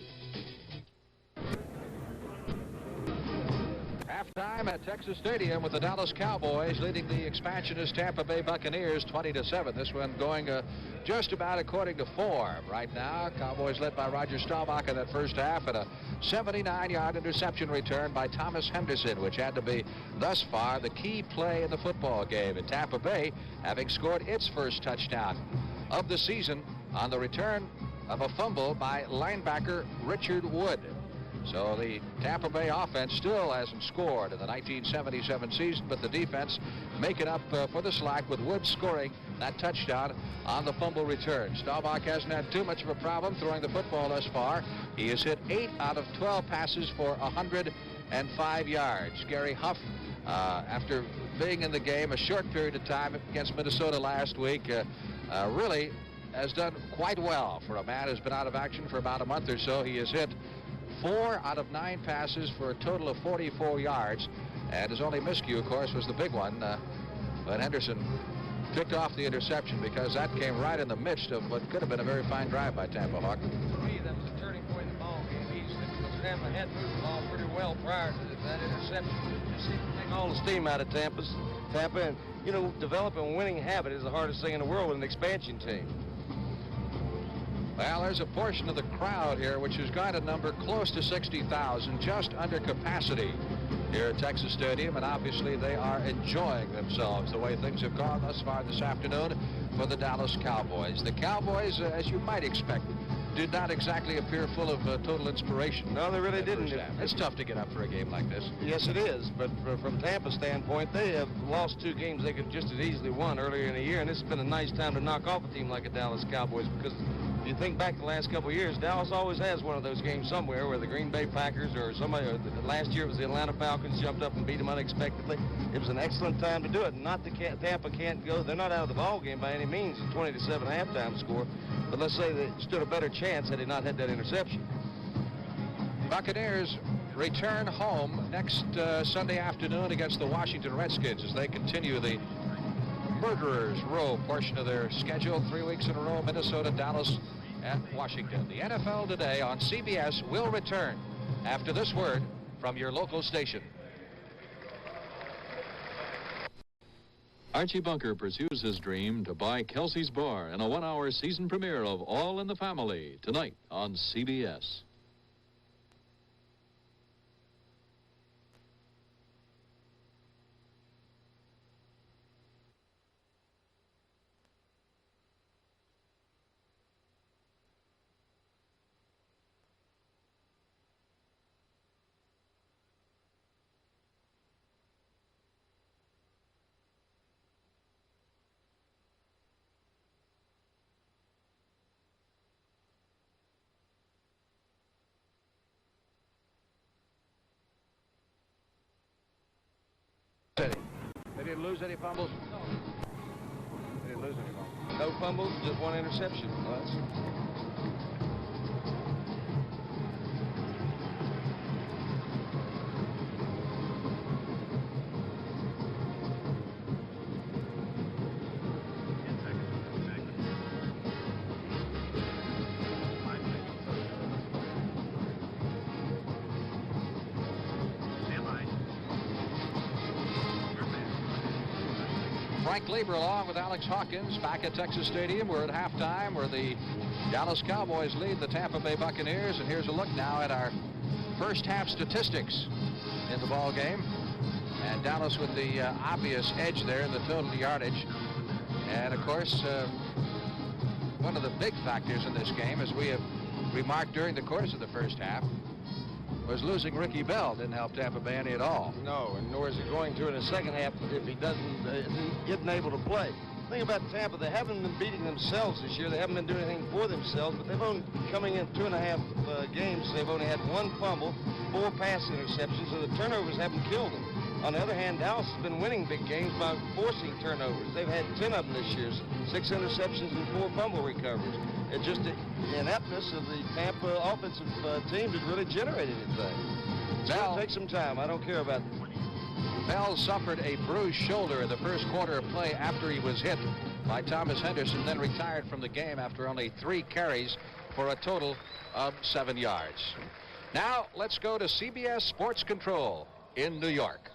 Halftime at Texas Stadium with the Dallas Cowboys leading the expansionist Tampa Bay Buccaneers 20-7. This one going just about according to form right now. Cowboys led by Roger Staubach in that first half, and a 79-yard interception return by Thomas Henderson, which had to be thus far the key play in the football game. And Tampa Bay having scored its first touchdown of the season on the return of a fumble by linebacker Richard Wood. So the Tampa Bay offense still hasn't scored in the 1977 season, but the defense making up for the slack with Wood scoring that touchdown on the fumble return. Staubach hasn't had too much of a problem throwing the football thus far. He has hit 8 out of 12 passes for 105 yards. Gary Huff, after being in the game a short period of time against Minnesota last week, really has done quite well for a man who's been out of action for about a month or so. He has hit 4 out of 9 passes for a total of 44 yards. And his only miscue, of course, was the big one. But Henderson picked off the interception because that came right in the midst of what could have been a very fine drive by Tampa Hawk. For me, that was a turning point in the ball game. Tampa had moved the ball pretty well prior to that interception. Just seemed to take all the steam out of Tampa. And, you know, developing a winning habit is the hardest thing in the world with an expansion team. Well, there's a portion of the crowd here which has got a number close to 60,000, just under capacity here at Texas Stadium, and obviously they are enjoying themselves the way things have gone thus far this afternoon for the Dallas Cowboys. The Cowboys, as you might expect, did not exactly appear full of total inspiration. No, they really didn't. It's tough to get up for a game like this. Yes, it is. But from Tampa's standpoint, they have lost 2 games they could just as easily won earlier in the year, and this has been a nice time to knock off a team like the Dallas Cowboys, because if you think back the last couple of years, Dallas always has one of those games somewhere where the Green Bay Packers or somebody, or last year it was the Atlanta Falcons, jumped up and beat them unexpectedly. It was an excellent time to do it. Not that Tampa can't go. They're not out of the ball game by any means. It's 20-7 halftime score. But let's say they stood a better chance had they not had that interception. Buccaneers return home next Sunday afternoon against the Washington Redskins as they continue the Murderers Row portion of their schedule. 3 weeks in a row, Minnesota, Dallas, and Washington. The NFL Today on CBS will return after this word from your local station. Archie Bunker pursues his dream to buy Kelsey's Bar in a 1-hour season premiere of All in the Family tonight on CBS. They didn't lose any fumbles? No. They didn't lose any fumbles. No fumbles, just one interception. Frank Lieber along with Alex Hawkins back at Texas Stadium. We're at halftime where the Dallas Cowboys lead the Tampa Bay Buccaneers. And here's a look now at our first half statistics in the ball game. And Dallas with the obvious edge there in the total yardage. And of course, one of the big factors in this game, as we have remarked during the course of the first half, was losing Ricky Bell. Didn't help Tampa Bay any at all. No, and nor is it going to in the second half if he isn't able to play. The thing about Tampa, they haven't been beating themselves this year. They haven't been doing anything for themselves, but they've only coming in 2.5 games. They've only had 1 fumble, 4 pass interceptions, so the turnovers haven't killed them. On the other hand, Dallas has been winning big games by forcing turnovers. They've had 10 of them this year, 6 interceptions and 4 fumble recoveries. It's just the ineptness of the Tampa offensive team that really generated anything. It's going to take some time. I don't care about it. Bell suffered a bruised shoulder in the first quarter of play after he was hit by Thomas Henderson, then retired from the game after only 3 carries for a total of 7 yards. Now let's go to CBS Sports Control in New York.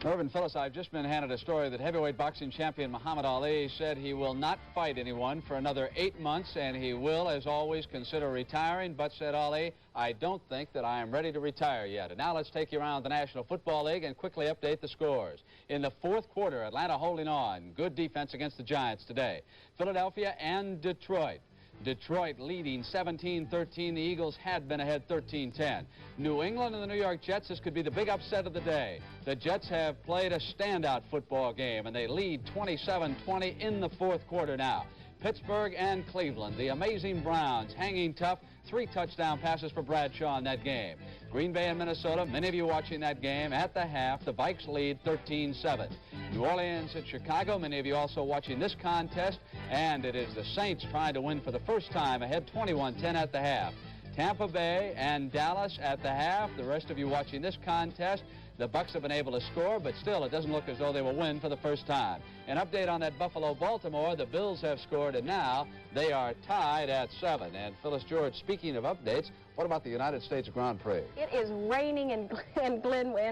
Irvin Phyllis, I've just been handed a story that heavyweight boxing champion Muhammad Ali said he will not fight anyone for another 8 months, and he will, as always, consider retiring. But, said Ali, I don't think that I am ready to retire yet. And now let's take you around the National Football League and quickly update the scores. In the fourth quarter, Atlanta holding on. Good defense against the Giants today. Philadelphia and Detroit. Detroit leading 17-13. The Eagles had been ahead 13-10. New England and the New York Jets, this could be the big upset of the day. The Jets have played a standout football game, and they lead 27-20 in the fourth quarter now. Pittsburgh and Cleveland, the amazing Browns, hanging tough. 3 touchdown passes for Bradshaw in that game. Green Bay and Minnesota, many of you watching that game. At the half, the Vikes lead 13-7. New Orleans and Chicago, many of you also watching this contest. And it is the Saints trying to win for the first time, ahead 21-10 at the half. Tampa Bay and Dallas at the half. The rest of you watching this contest, the Bucs have been able to score, but still it doesn't look as though they will win for the first time. An update on that Buffalo-Baltimore, the Bills have scored, and now they are tied at 7. And Phyllis George, speaking of updates, what about the United States Grand Prix? It is raining in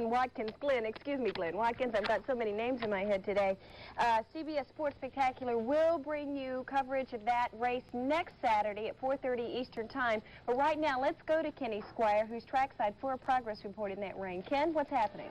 Watkins Glen. Excuse me, Glenn Watkins. I've got so many names in my head today. CBS Sports Spectacular will bring you coverage of that race next Saturday at 4:30 Eastern Time. But right now, let's go to Kenny Squire, who's trackside for a progress report in that rain. Ken, what's happening?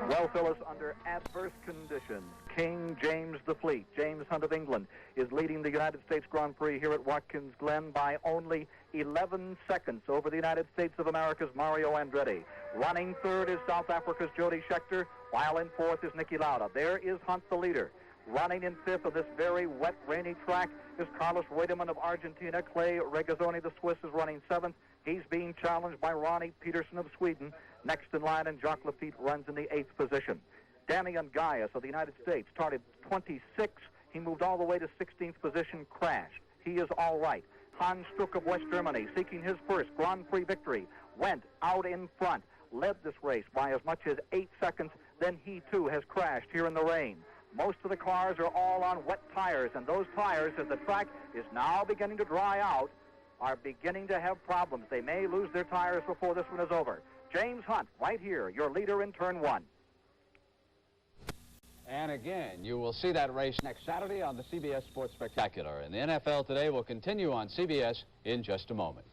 Well, Phyllis, under adverse conditions, King James the Fleet, James Hunt of England, is leading the United States Grand Prix here at Watkins Glen by only 11 seconds over the United States of America's Mario Andretti. Running third is South Africa's Jody Scheckter, while in fourth is Niki Lauda. There is Hunt, the leader. Running in fifth on this very wet, rainy track is Carlos Reutemann of Argentina. Clay Regazzoni, the Swiss, is running seventh. He's being challenged by Ronnie Peterson of Sweden. Next in line, and Jacques Lafitte runs in the 8th position. Damian Gaius of the United States started 26th. He moved all the way to 16th position, crashed. He is all right. Hans Stuck of West Germany, seeking his first Grand Prix victory, went out in front, led this race by as much as 8 seconds. Then he, too, has crashed here in the rain. Most of the cars are all on wet tires, and those tires, as the track is now beginning to dry out, are beginning to have problems. They may lose their tires before this one is over. James Hunt, right here, your leader in turn 1. And again, you will see that race next Saturday on the CBS Sports Spectacular. And the NFL Today will continue on CBS in just a moment.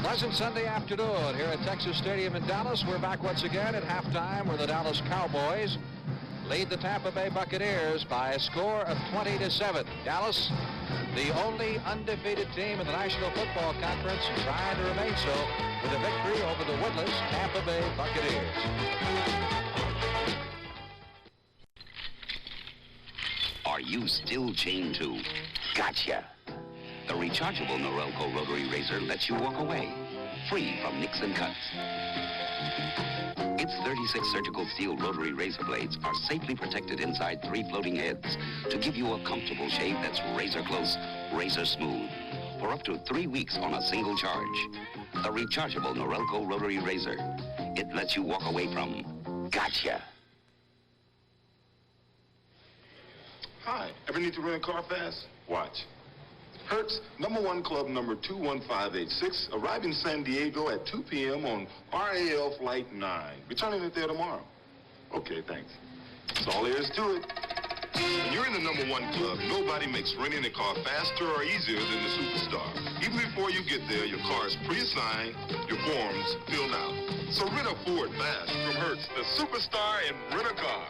Pleasant Sunday afternoon here at Texas Stadium in Dallas. We're back once again at halftime where the Dallas Cowboys lead the Tampa Bay Buccaneers by a score of 20-7. Dallas, the only undefeated team in the National Football Conference, trying to remain so with a victory over the winless Tampa Bay Buccaneers. Are you still chained to Gotcha. The rechargeable Norelco rotary razor lets you walk away, free from nicks and cuts. Its 36 surgical steel rotary razor blades are safely protected inside 3 floating heads to give you a comfortable shave that's razor close, razor smooth, for up to 3 weeks on a single charge. The rechargeable Norelco rotary razor. It lets you walk away from gotcha. Hi, ever need to rent a car fast? Watch. Hertz, #1 club number 21586, arriving in San Diego at 2 p.m. on RAL Flight 9. Returning it there tomorrow. Okay, thanks. That's all there is to it. When you're in the #1 club, nobody makes renting a car faster or easier than the Superstar. Even before you get there, your car is pre-assigned, your forms filled out. So rent a Ford fast from Hertz, the Superstar in rent-a-car.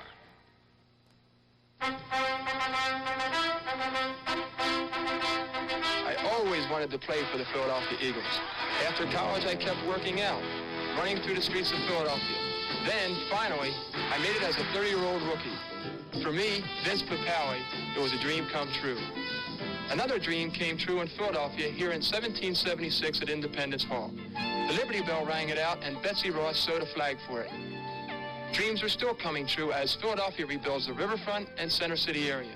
I always wanted to play for the Philadelphia Eagles. After college, I kept working out, running through the streets of Philadelphia. Then, finally, I made it as a 30-year-old rookie. For me, Vince Papale, it was a dream come true. Another dream came true in Philadelphia here in 1776 at Independence Hall. The Liberty Bell rang it out, and Betsy Ross sewed a flag for it. Dreams are still coming true as Philadelphia rebuilds the riverfront and Center City area.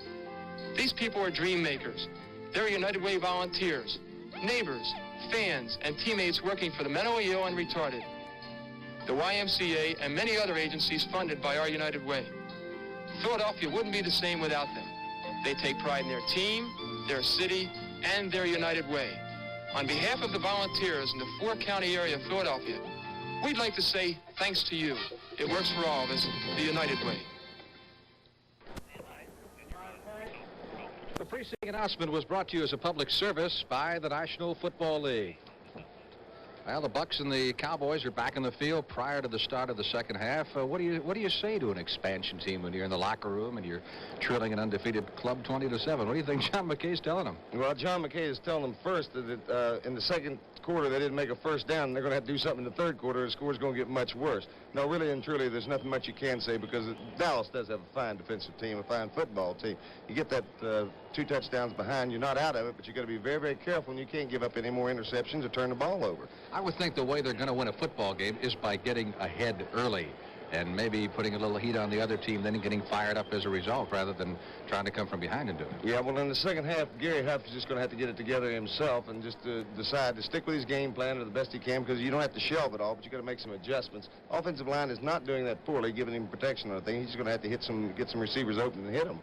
These people are dream makers. They're United Way volunteers, neighbors, fans, and teammates working for the mentally ill and retarded, the YMCA, and many other agencies funded by our United Way. Philadelphia wouldn't be the same without them. They take pride in their team, their city, and their United Way. On behalf of the volunteers in the 4-county area of Philadelphia, we'd like to say thanks to you. It works for all of us, the United Way. The preceding announcement was brought to you as a public service by the National Football League. Well, the Bucs and the Cowboys are back in the field prior to the start of the second half. What do you say to an expansion team when you're in the locker room and you're trailing an undefeated club 20-7? What do you think John McKay's telling them? Well, John McKay is telling them first that in the second quarter they didn't make a first down, and they're going to have to do something in the third quarter. The score's going to get much worse. No, really and truly, there's nothing much you can say because Dallas does have a fine defensive team, a fine football team. You get that 2 touchdowns behind, you're not out of it, but you got to be very, very careful, and you can't give up any more interceptions or turn the ball over. I would think the way they're going to win a football game is by getting ahead early and maybe putting a little heat on the other team, then getting fired up as a result rather than trying to come from behind and do it. Yeah, well, in the second half, Gary Huff is just going to have to get it together himself and just decide to stick with his game plan to the best he can because you don't have to shelve it all, but you got to make some adjustments. Offensive line is not doing that poorly, giving him protection on the thing. He's just going to have to get some receivers open and hit them.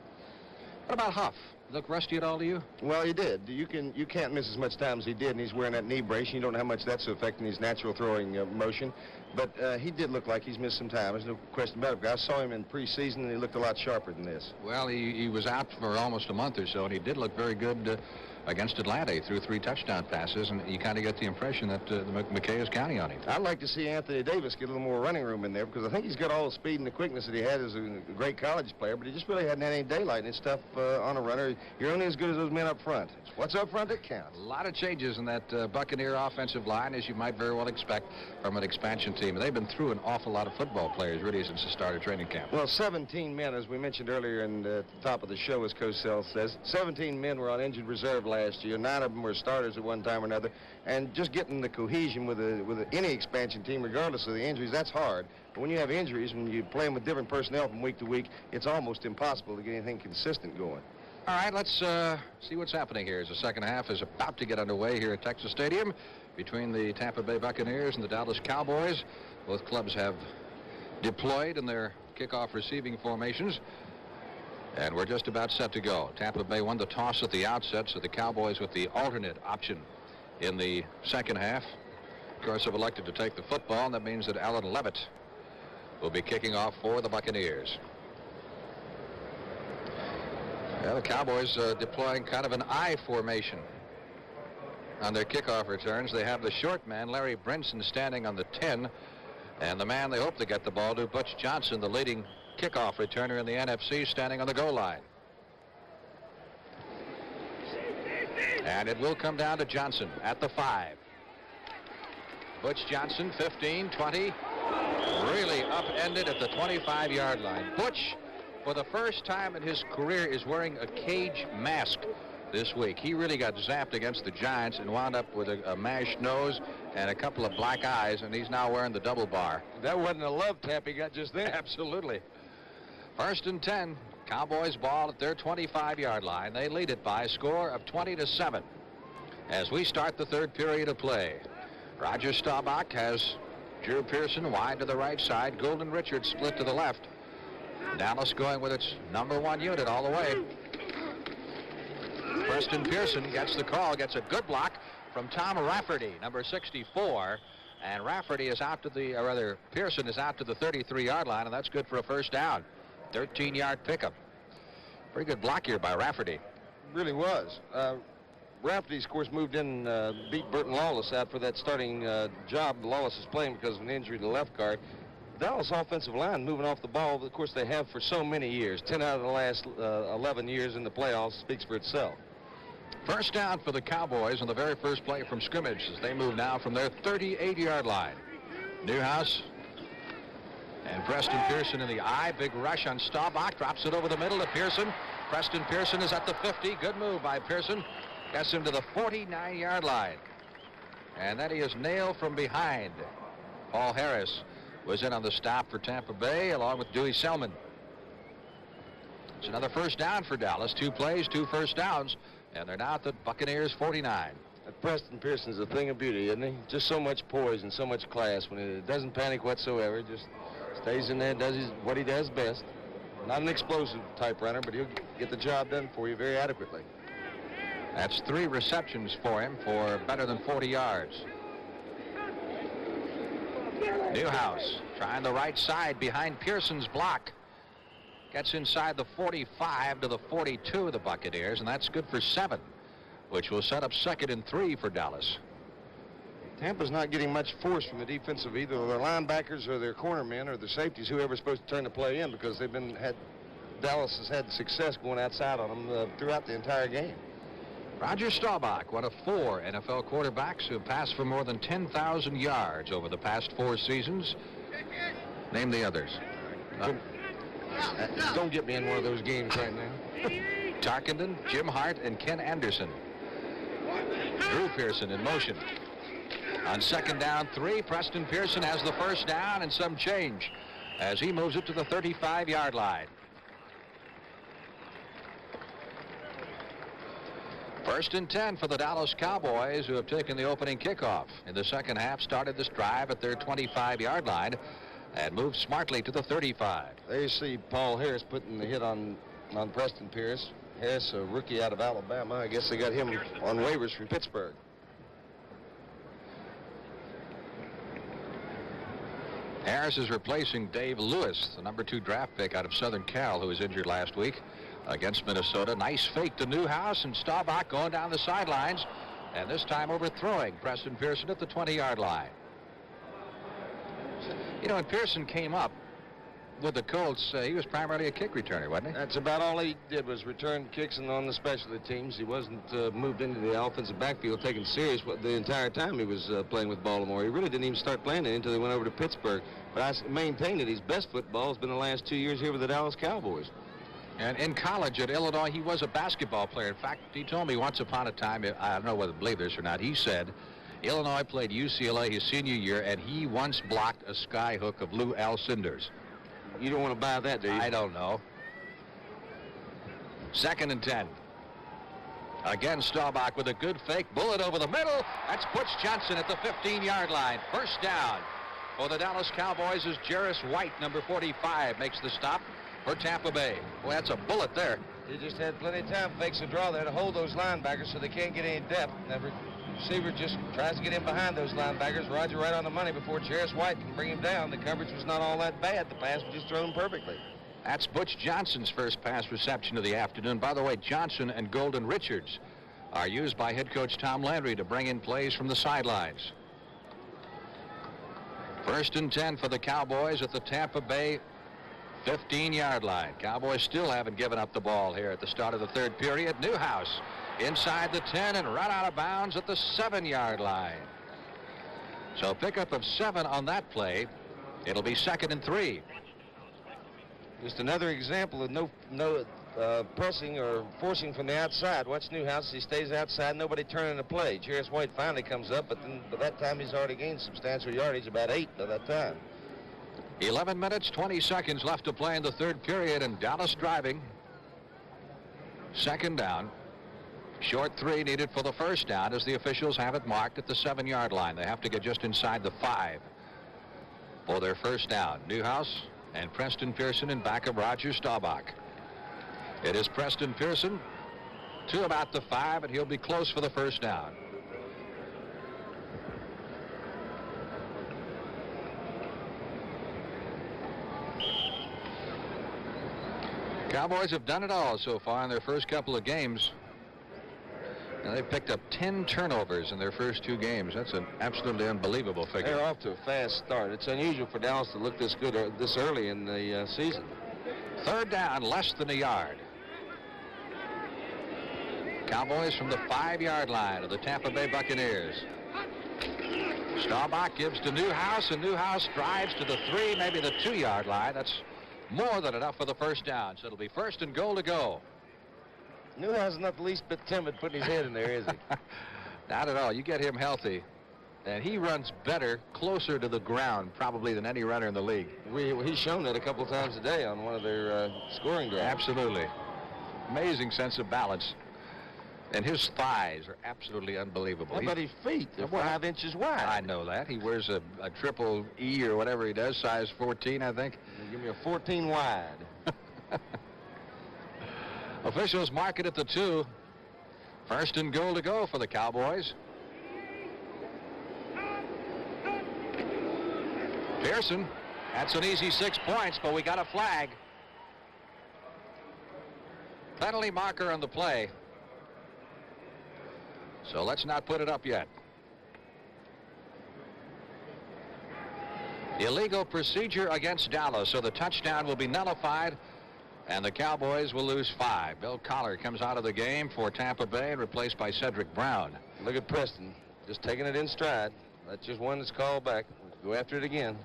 What about Huff? Look rusty at all to you? Well, he did. You can't miss as much time as he did, and he's wearing that knee brace. You don't know how much that's affecting his natural throwing motion. But he did look like he's missed some time. There's no question about it. I saw him in preseason, and he looked a lot sharper than this. Well, he was out for almost a month or so, and he did look very good against Atlanta. He threw 3 touchdown passes, and you kind of get the impression that McKay is counting on him. I'd like to see Anthony Davis get a little more running room in there because I think he's got all the speed and the quickness that he had as a great college player, but he just really hadn't had any daylight and his stuff on a runner. You're only as good as those men up front. It's what's up front that counts. A lot of changes in that Buccaneer offensive line, as you might very well expect from an expansion team. They've been through an awful lot of football players, really, since the start of training camp. Well, 17 men, as we mentioned earlier in the top of the show, as Coach Sells says, 17 men were on injured reserve last year. 9 of them were starters at one time or another. And just getting the cohesion with any expansion team, regardless of the injuries, that's hard. But when you have injuries, when you're playing with different personnel from week to week, it's almost impossible to get anything consistent going. All right, let's see what's happening here as the second half is about to get underway here at Texas Stadium between the Tampa Bay Buccaneers and the Dallas Cowboys. Both clubs have deployed in their kickoff receiving formations, and we're just about set to go. Tampa Bay won the toss at the outset, so the Cowboys with the alternate option in the second half, of course, have elected to take the football, and that means that Alan Levitt will be kicking off for the Buccaneers. Yeah, the Cowboys deploying kind of an I formation on their kickoff returns. They have the short man, Larry Brinson, standing on the 10, and the man they hope to get the ball to, Butch Johnson, the leading kickoff returner in the NFC, standing on the goal line. And it will come down to Johnson at the 5. Butch Johnson, 15, 20, really upended at the 25-yard line. Butch, for the first time in his career, is wearing a cage mask this week. He really got zapped against the Giants and wound up with a mashed nose and a couple of black eyes, and he's now wearing the double bar. That wasn't a love tap he got just then. Absolutely. 1st and 10. Cowboys ball at their 25-yard line. They lead it by a score of 20-7 as we start the 3rd period of play. Roger Staubach has Drew Pearson wide to the right side. Golden Richards split to the left. Dallas going with its #1 unit all the way. Preston Pearson gets the call, gets a good block from Tom Rafferty, number 64. And Rafferty is out to the, or rather, Pearson is out to the 33-yard line, and that's good for a 1st down. 13-yard pickup. Pretty good block here by Rafferty. Really was. Rafferty, of course, moved in, beat Burton Lawless out for that starting job. Lawless is playing because of an injury to the left guard. Dallas offensive line moving off the ball, of course, they have for so many years. 10 out of the last 11 years in the playoffs speaks for itself. 1st down for the Cowboys on the very first play from scrimmage as they move now from their 38-yard line. Newhouse and Preston Pearson in the eye. Big rush on Staubach. Drops it over the middle to Pearson. Preston Pearson is at the 50. Good move by Pearson. Gets him to the 49-yard line. And then he is nailed from behind. Paul Harris was in on the stop for Tampa Bay along with Dewey Selman. It's another 1st down for Dallas. 2 plays, 2 1st downs. And they're now at the Buccaneers 49. Preston Pearson's a thing of beauty, isn't he? Just so much poise and so much class when he doesn't panic whatsoever. Just stays in there, does what he does best. Not an explosive type runner, but he'll get the job done for you very adequately. That's 3 receptions for him for better than 40 yards. Newhouse trying the right side behind Pearson's block. Gets inside the 45 to the 42 of the Buccaneers, and that's good for 7, which will set up 2nd and 3 for Dallas. Tampa's not getting much force from the defensive, either their linebackers or their cornermen or the safeties, whoever's supposed to turn the play in, because Dallas has had success going outside on them throughout the entire game. Roger Staubach, one of 4 NFL quarterbacks who have passed for more than 10,000 yards over the past 4 seasons. Name the others. Don't get me in one of those games right now. Tarkington, Jim Hart, and Ken Anderson. Drew Pearson in motion. On 2nd down 3, Preston Pearson has the 1st down and some change as he moves it to the 35-yard line. 1st and 10 for the Dallas Cowboys, who have taken the opening kickoff. In the 2nd half, started this drive at their 25-yard line and moved smartly to the 35. There you see Paul Harris putting the hit on Preston Pearson. Harris, a rookie out of Alabama. I guess they got him on waivers from Pittsburgh. Harris is replacing Dave Lewis, the #2 draft pick out of Southern Cal, who was injured last week against Minnesota. Nice fake to Newhouse, and Staubach going down the sidelines, and this time overthrowing Preston Pearson at the 20-yard line. You know, when Pearson came up with the Colts, he was primarily a kick returner, wasn't he? That's about all he did, was return kicks and on the specialty teams. He wasn't moved into the offensive backfield taken serious the entire time he was playing with Baltimore. He really didn't even start playing it until they went over to Pittsburgh. But I maintain that his best football has been the last 2 years here with the Dallas Cowboys. And in college at Illinois, he was a basketball player. In fact, he told me once upon a time, I don't know whether to believe this or not, he said Illinois played UCLA his senior year, and he once blocked a sky hook of Lou Alcindor's. You don't want to buy that, do you? I don't know. 2nd and 10. Again, Staubach with a good fake. Bullet over the middle. That's Butch Johnson at the 15-yard line. 1st down for the Dallas Cowboys as Jarris White, number 45, makes the stop for Tampa Bay. Boy, that's a bullet there. He just had plenty of time, fakes a draw there to hold those linebackers so they can't get any depth. The receiver just tries to get in behind those linebackers. Roger right on the money before Jarris White can bring him down. The coverage was not all that bad. The pass was just thrown perfectly. That's Butch Johnson's first pass reception of the afternoon. By the way, Johnson and Golden Richards are used by head coach Tom Landry to bring in plays from the sidelines. 1st and 10 for the Cowboys at the Tampa Bay 15-yard line. Cowboys still haven't given up the ball here at the start of the 3rd period. Newhouse inside the 10 and right out of bounds at the 7-yard line. So pickup of 7 on that play. It'll be 2nd and 3. Just another example of no pressing or forcing from the outside. Watch Newhouse. He stays outside. Nobody turning the play. Jarris White finally comes up, but then by that time he's already gained substantial yardage, about 8 by that time. 11 minutes, 20 seconds left to play in the third period, and Dallas driving. Second down. Short 3 needed for the first down as the officials have it marked at the 7-yard line. They have to get just inside the 5 for their first down. Newhouse and Preston Pearson in back of Roger Staubach. It is Preston Pearson to about the 5, and he'll be close for the first down. Cowboys have done it all so far in their first couple of games. Now they've picked up 10 turnovers in their first 2 games. That's an absolutely unbelievable figure. They're off to a fast start. It's unusual for Dallas to look this good this early in the season. Third down, less than a yard. Cowboys from the 5-yard line of the Tampa Bay Buccaneers. Staubach gives to Newhouse, and Newhouse drives to the 3, maybe the 2-yard line. That's more than enough for the first down, so it'll be first and goal to go. Newhouse is not the least bit timid putting his head in there, is he? Not at all. You get him healthy, and he runs better closer to the ground probably than any runner in the league. He's shown that a couple of times a day on one of their scoring drives. Absolutely. Amazing sense of balance. And his thighs are absolutely unbelievable. How about his feet? They're 5 inches wide. I know that. He wears a triple E or whatever he does, size 14, I think. Give me a 14 wide. Officials mark it at the 2. First and goal to go for the Cowboys. Pearson, that's an easy 6 points, but we got a flag. Penalty marker on the play. So let's not put it up yet. Illegal procedure against Dallas, so the touchdown will be nullified, and the Cowboys will lose 5. Bill Collar comes out of the game for Tampa Bay and replaced by Cedric Brown. Look at Preston, just taking it in stride. That's just one that's called back. Go after it again.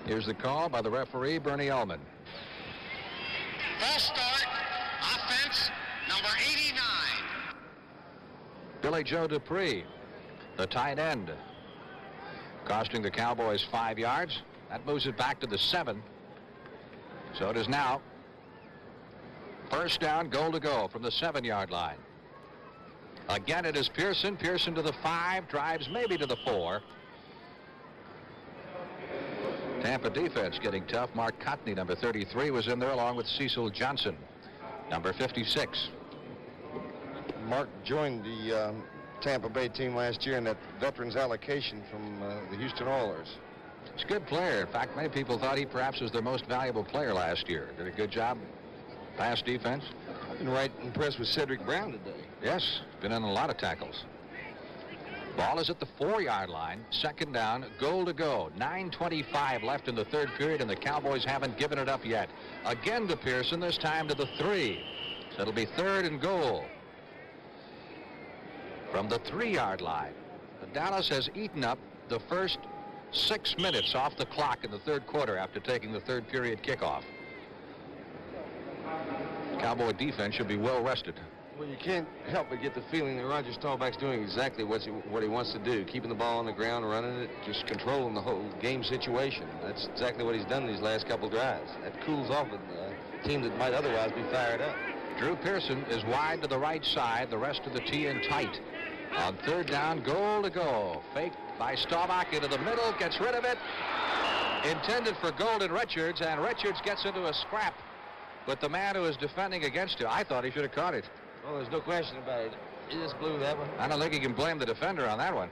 Here's the call by the referee, Bernie Ullman. False start, offense, number 89. Billy Joe Dupree, the tight end, costing the Cowboys 5 yards. That moves it back to the 7. So it is now first down, goal to go from the 7-yard line. Again, it is Pearson. Pearson to the 5, drives maybe to the 4. Tampa defense getting tough. Mark Cotney, number 33, was in there along with Cecil Johnson, number 56. Mark joined the Tampa Bay team last year in that veterans allocation from the Houston Oilers. He's a good player. In fact, many people thought he perhaps was their most valuable player last year. Did a good job. Pass defense. I've been right impressed with Cedric Brown today. Yes, been in a lot of tackles. Ball is at the 4-yard line. Second down, goal to go. 9:25 left in the third period, and the Cowboys haven't given it up yet. Again to Pearson, this time to the 3. So it'll be third and goal from the 3-yard line. Dallas has eaten up the first 6 minutes off the clock in the third quarter after taking the third period kickoff. Cowboy defense should be well rested. Well, you can't help but get the feeling that Roger Staubach's doing exactly what he wants to do, keeping the ball on the ground, running it, just controlling the whole game situation. That's exactly what he's done these last couple drives. That cools off a team that might otherwise be fired up. Drew Pearson is wide to the right side, the rest of the tee in tight. On third down, goal to go. Fake by Staubach into the middle, gets rid of it. Intended for Golden Richards, and Richards gets into a scrap with the man who is defending against him. I thought he should have caught it. Oh, there's no question about it. He just blew that one. I don't think he can blame the defender on that one.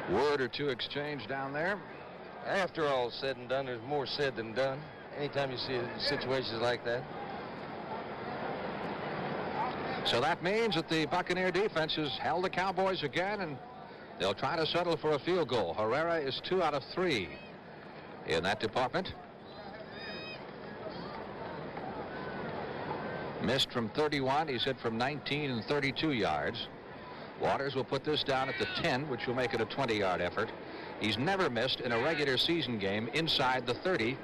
Word or two exchanged down there. After all said and done, there's more said than done. Anytime you see situations like that. So that means that the Buccaneer defense has held the Cowboys again, and they'll try to settle for a field goal. Herrera is 2 out of 3 in that department. Missed from 31. He's hit from 19 and 32 yards. Waters will put this down at the 10, which will make it a 20-yard effort. He's never missed in a regular season game inside the 30,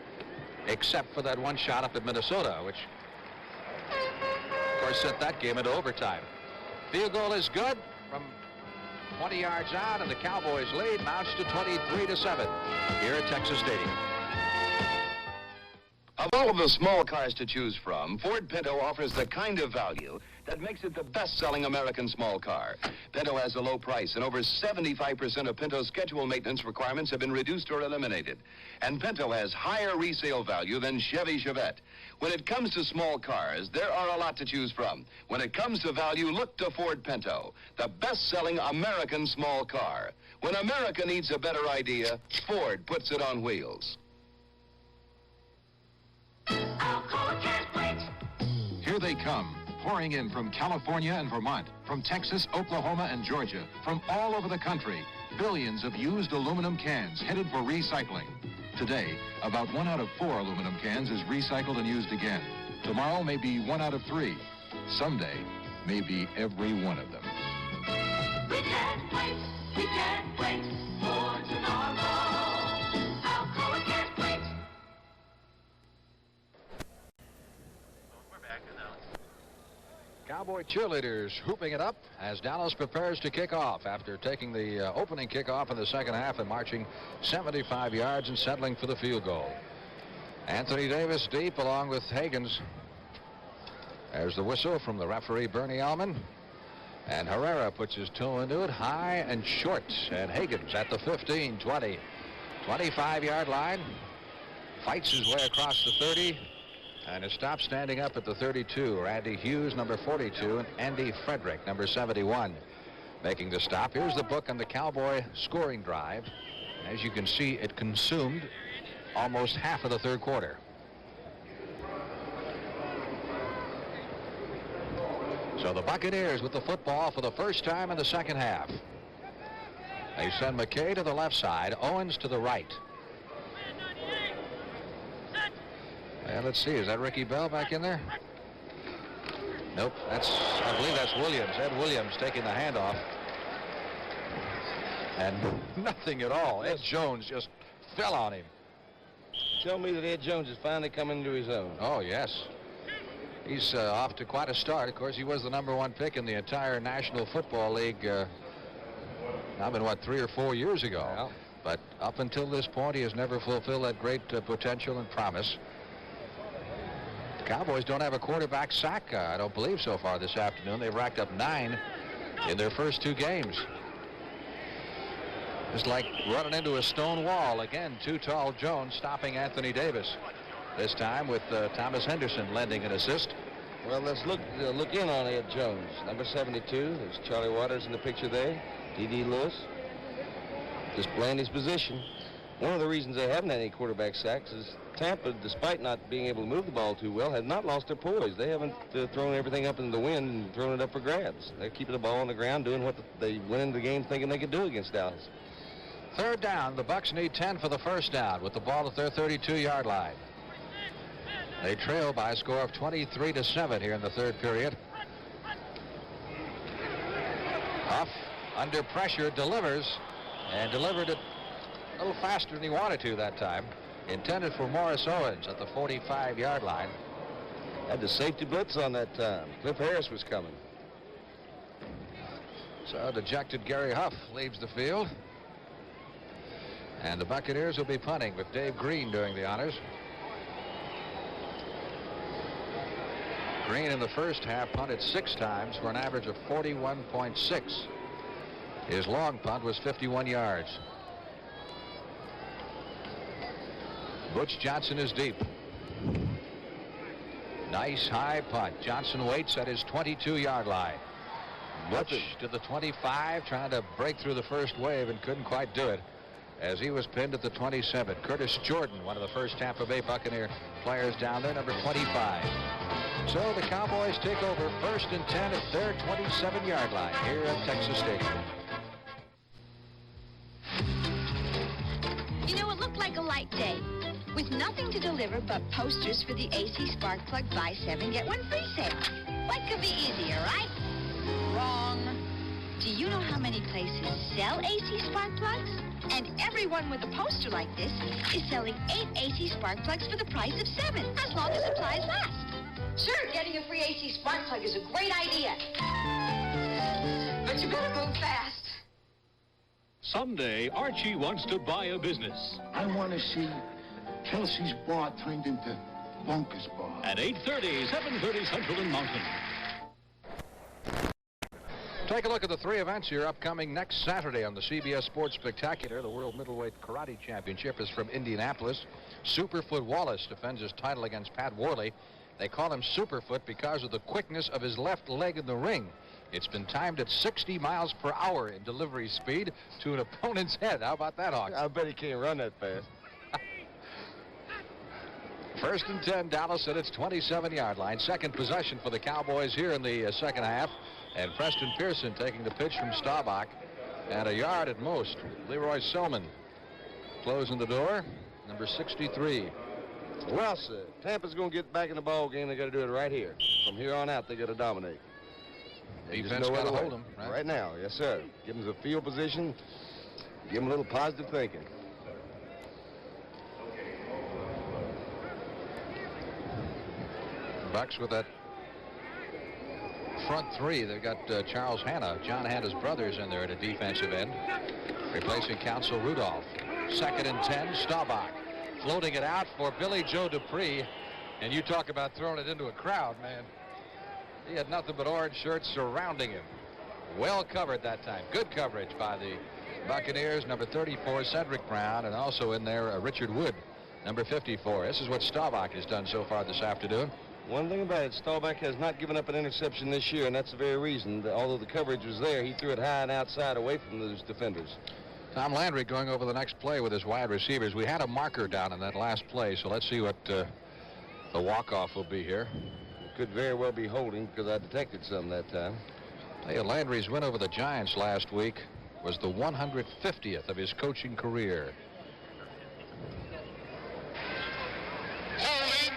except for that one shot up at Minnesota, which, of course, sent that game into overtime. Field goal is good from 20 yards out, and the Cowboys' lead mounts to 23-7 here at Texas Stadium. Of all of the small cars to choose from, Ford Pinto offers the kind of value that makes it the best-selling American small car. Pinto has a low price, and over 75% of Pinto's schedule maintenance requirements have been reduced or eliminated. And Pinto has higher resale value than Chevy Chevette. When it comes to small cars, there are a lot to choose from. When it comes to value, look to Ford Pinto, the best-selling American small car. When America needs a better idea, Ford puts it on wheels. Here they come, pouring in from California and Vermont, from Texas, Oklahoma, and Georgia, from all over the country. Billions of used aluminum cans headed for recycling. Today, about 1 out of 4 aluminum cans is recycled and used again. Tomorrow may be 1 out of 3. Someday, maybe every one of them. We can't wait for tomorrow. Alcoa can't wait. Cowboy cheerleaders hooping it up as Dallas prepares to kick off after taking the opening kickoff in the second half and marching 75 yards and settling for the field goal. Anthony Davis deep along with Higgins. There's the whistle from the referee, Bernie Allman. And Herrera puts his toe into it high and short. And Higgins at the 15, 20, 25-yard line. Fights his way across the 30. And it stops standing up at the 32. Randy Hughes, number 42, and Andy Frederick, number 71, making the stop. Here's the book on the Cowboy scoring drive. As you can see, it consumed almost half of the third quarter. So the Buccaneers with the football for the first time in the second half. They send McKay to the left side, Owens to the right. And let's see, is that Ricky Bell back in there? Nope, I believe that's Williams. Ed Williams taking the handoff. And nothing at all. Ed Jones just fell on him. Tell me that Ed Jones is finally coming into his own. Oh, yes. He's off to quite a start. Of course, he was the #1 pick in the entire National Football League. Now been, what, 3 or 4 years ago. Yeah. But up until this point, he has never fulfilled that great potential and promise. Cowboys don't have a quarterback sack, I don't believe, so far this afternoon. They've racked up 9 in their first 2 games. It's like running into a stone wall. Again, too tall Jones stopping Anthony Davis. This time with Thomas Henderson lending an assist. Well, let's look in on Ed Jones. Number 72, there's Charlie Waters in the picture there. D.D. Lewis just playing his position. One of the reasons they haven't had any quarterback sacks is Tampa, despite not being able to move the ball too well, has not lost their poise. They haven't thrown everything up into the wind and thrown it up for grabs. They're keeping the ball on the ground, doing what they went into the game thinking they could do against Dallas. Third down. The Bucs need 10 for the first down with the ball at their 32-yard line. They trail by a score of 23-7 here in the third period. Huff, under pressure, delivers, and delivered it a little faster than he wanted to that time. Intended for Morris Owens at the 45-yard line. Had the safety blitz on that time. Cliff Harris was coming. So dejected Gary Huff leaves the field. And the Buccaneers will be punting with Dave Green doing the honors. Green in the first half punted 6 times for an average of 41.6. His long punt was 51 yards. Butch Johnson is deep. Nice high punt. Johnson waits at his 22-yard line. Butch to the 25, trying to break through the first wave and couldn't quite do it as he was pinned at the 27. Curtis Jordan, one of the first Tampa Bay Buccaneer players down there, number 25. So the Cowboys take over 1st and 10 at their 27-yard line here at Texas Stadium. You know, it looked like a light day with nothing to deliver but posters for the AC Spark Plug Buy 7 Get 1 free sale. What could be easier, right? Wrong. Do you know how many places sell AC spark plugs? And everyone with a poster like this is selling 8 AC spark plugs for the price of 7, as long as supplies last. Sure, getting a free AC spark plug is a great idea. But you better move fast. Someday, Archie wants to buy a business. I want to see Kelsey's bar turned into Bunker's bar. At 8:30, 7:30 Central and Mountain. Take a look at the 3 events here upcoming next Saturday on the CBS Sports Spectacular. The World Middleweight Karate Championship is from Indianapolis. Superfoot Wallace defends his title against Pat Worley. They call him Superfoot because of the quickness of his left leg in the ring. It's been timed at 60 miles per hour in delivery speed to an opponent's head. How about that, Hawks? I bet he can't run that fast. First and 10, Dallas at its 27-yard line. Second possession for the Cowboys here in the second half. And Preston Pearson taking the pitch from Staubach at a yard at most. Leroy Selman closing the door, number 63. Well said. Tampa's going to get back in the ball game. They got to do it right here. From here on out, they got to dominate. Defense got to hold them. Right now, yes, sir. Give them a field position. Give them a little positive thinking. Bucks with that front 3. They've got Charles Hanna, John Hanna's brothers in there at a defensive end, replacing Counsel Rudolph. Second and 10, Staubach floating it out for Billy Joe Dupree. And you talk about throwing it into a crowd, man. He had nothing but orange shirts surrounding him. Well covered that time. Good coverage by the Buccaneers. Number 34, Cedric Brown, and also in there Richard Wood, number 54. This is what Staubach has done so far this afternoon. One thing about it, Staubach has not given up an interception this year, and that's the very reason that although the coverage was there, he threw it high and outside away from those defenders. Tom Landry going over the next play with his wide receivers. We had a marker down in that last play, so let's see what the walk-off will be here. Could very well be holding because I detected some that time. Landry's win over the Giants last week was the 150th of his coaching career. Holding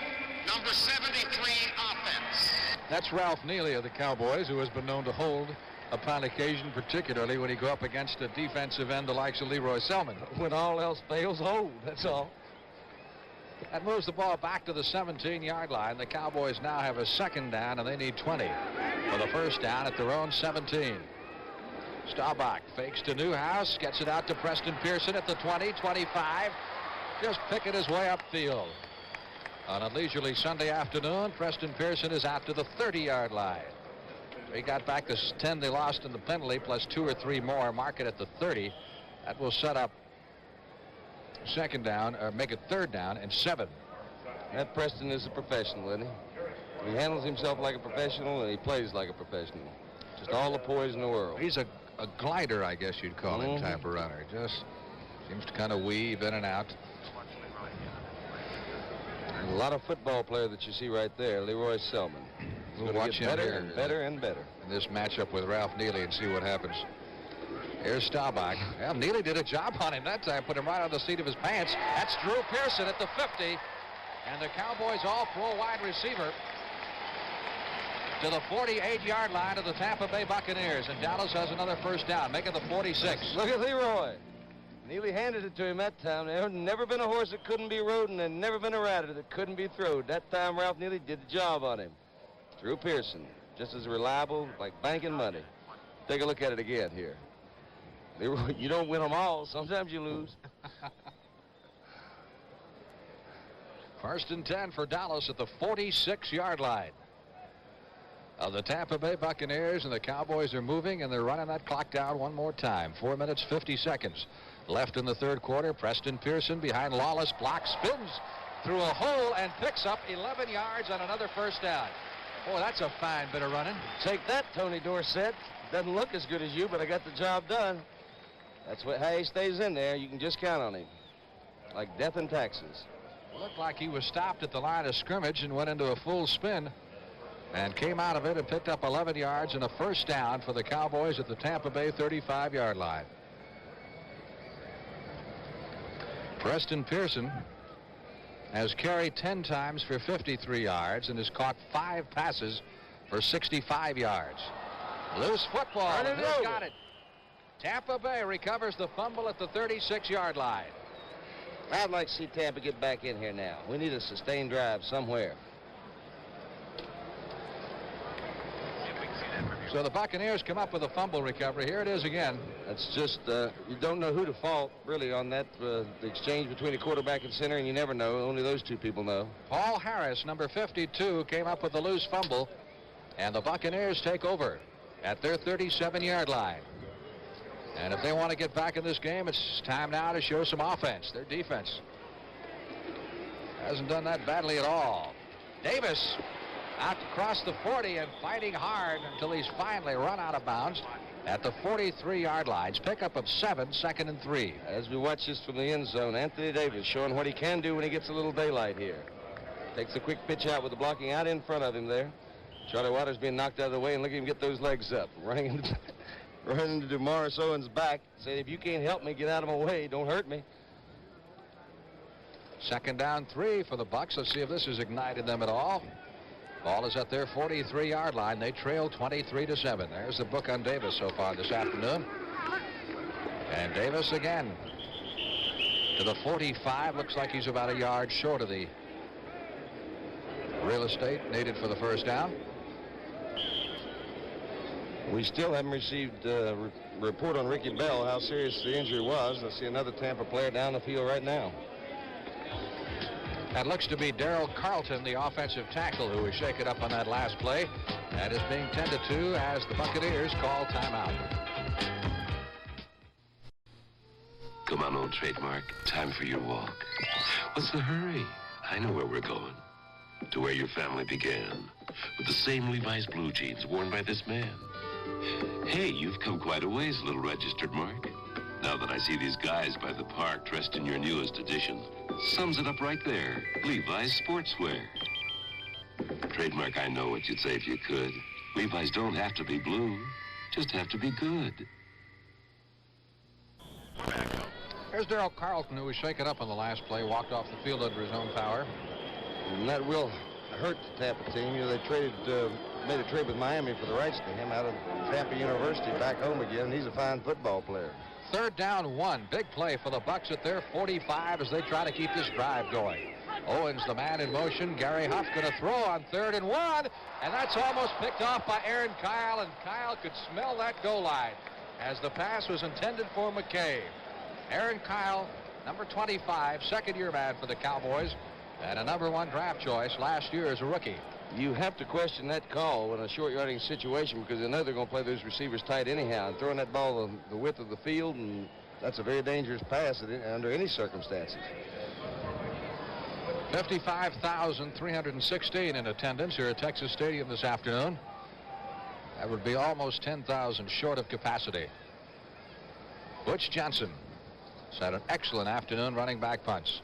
number 73 offense. That's Ralph Neely of the Cowboys, who has been known to hold upon occasion, particularly when he go up against a defensive end the likes of Leroy Selman. When all else fails, hold. That's all. That moves the ball back to the 17-yard line. The Cowboys now have a second down, and they need 20 for the first down at their own 17. Staubach fakes to Newhouse, gets it out to Preston Pearson at the 20, 25. Just picking his way upfield. On a leisurely Sunday afternoon, Preston Pearson is out to the 30-yard line. He got back the 10 they lost in the penalty, plus 2 or 3 more. Mark it at the 30. That will set up second down, or make it third down and 7. That Preston is a professional, isn't he? He handles himself like a professional, and he plays like a professional. Just all the poise in the world. He's a glider, I guess you'd call him, type of runner. Just seems to kind of weave in and out. A lot of football player that you see right there, Leroy Selman. We'll watch him better here and better and better in this matchup with Ralph Neely and see what happens. Here's Staubach. Well, Neely did a job on him that time, put him right on the seat of his pants. That's Drew Pearson at the 50, and the Cowboys all throw wide receiver to the 48-yard line of the Tampa Bay Buccaneers, and Dallas has another first down, making the 46. Look at Leroy. Neely handed it to him that time. There had never been a horse that couldn't be rode, and there never been a rider that couldn't be throwed. That time, Ralph Neely did the job on him. Drew Pearson, just as reliable, like banking money. Take a look at it again here. Leroy, you don't win them all. Sometimes you lose. First and 10 for Dallas at the 46-yard line of the Tampa Bay Buccaneers, and the Cowboys are moving, and they're running that clock down one more time. 4 minutes, 50 seconds left in the third quarter. Preston Pearson behind Lawless, block, spins through a hole and picks up 11 yards on another first down. Boy, that's a fine bit of running. Take that, Tony Dorsett. Doesn't look as good as you, but I got the job done. That's how he stays in there. You can just count on him. Like death and taxes. Looked like he was stopped at the line of scrimmage and went into a full spin and came out of it and picked up 11 yards and a first down for the Cowboys at the Tampa Bay 35-yard line. Preston Pearson has carried 10 times for 53 yards and has caught 5 passes for 65 yards. Loose football. And who's got it? Tampa Bay recovers the fumble at the 36-yard line. I'd like to see Tampa get back in here now. We need a sustained drive somewhere. So the Buccaneers come up with a fumble recovery. Here it is again. That's just, you don't know who to fault, really, on that, the exchange between the quarterback and center, and you never know. Only those two people know. Paul Harris, number 52, came up with the loose fumble, and the Buccaneers take over at their 37-yard line. And if they want to get back in this game, it's time now to show some offense. Their defense hasn't done that badly at all. Davis out across the 40 and fighting hard until he's finally run out of bounds at the 43-yard line. Pickup of 7, 2nd and 3. As we watch this from the end zone, Anthony Davis showing what he can do when he gets a little daylight here. Takes a quick pitch out with the blocking out in front of him there. Charlie Waters being knocked out of the way, and look at him get those legs up. Running into DeMaurice Owens' back, saying, if you can't help me, get out of my way. Don't hurt me. 2nd down 3 for the Bucs. Let's see if this has ignited them at all. Ball is at their 43-yard line. They trail 23-7. There's the book on Davis so far this afternoon. And Davis again to the 45. Looks like he's about a yard short of the real estate needed for the first down. We still haven't received a report on Ricky Bell, how serious the injury was. I see another Tampa player down the field right now. That looks to be Darrell Carlton, the offensive tackle, who was shaken up on that last play. That is being tended to as the Buccaneers call timeout. Come on, old trademark. Time for your walk. What's the hurry? I know where we're going. To where your family began. With the same Levi's blue jeans worn by this man. Hey, you've come quite a ways, little registered Mark. Now that I see these guys by the park dressed in your newest edition, sums it up right there. Levi's sportswear. Trademark, I know what you'd say if you could. Levi's don't have to be blue, just have to be good. Here's Darrell Carlton, who was shaken up on the last play, walked off the field under his own power. And that will hurt the Tampa team. You know, they made a trade with Miami for the rights to him out of Tampa University back home again. He's a fine football player. 3rd down 1. Big play for the Bucs at their 45 as they try to keep this drive going. Owens, the man in motion. Gary Huff going to throw on 3rd and 1. And that's almost picked off by Aaron Kyle. And Kyle could smell that goal line as the pass was intended for McKay. Aaron Kyle, number 25, second-year man for the Cowboys. And a number 1 draft choice last year as a rookie. You have to question that call in a short yardage situation because they know they're going to play those receivers tight anyhow. And throwing that ball the width of the field, and that's a very dangerous pass under any circumstances. 55,316 in attendance here at Texas Stadium this afternoon. That would be almost 10,000 short of capacity. Butch Johnson has had an excellent afternoon running back punts.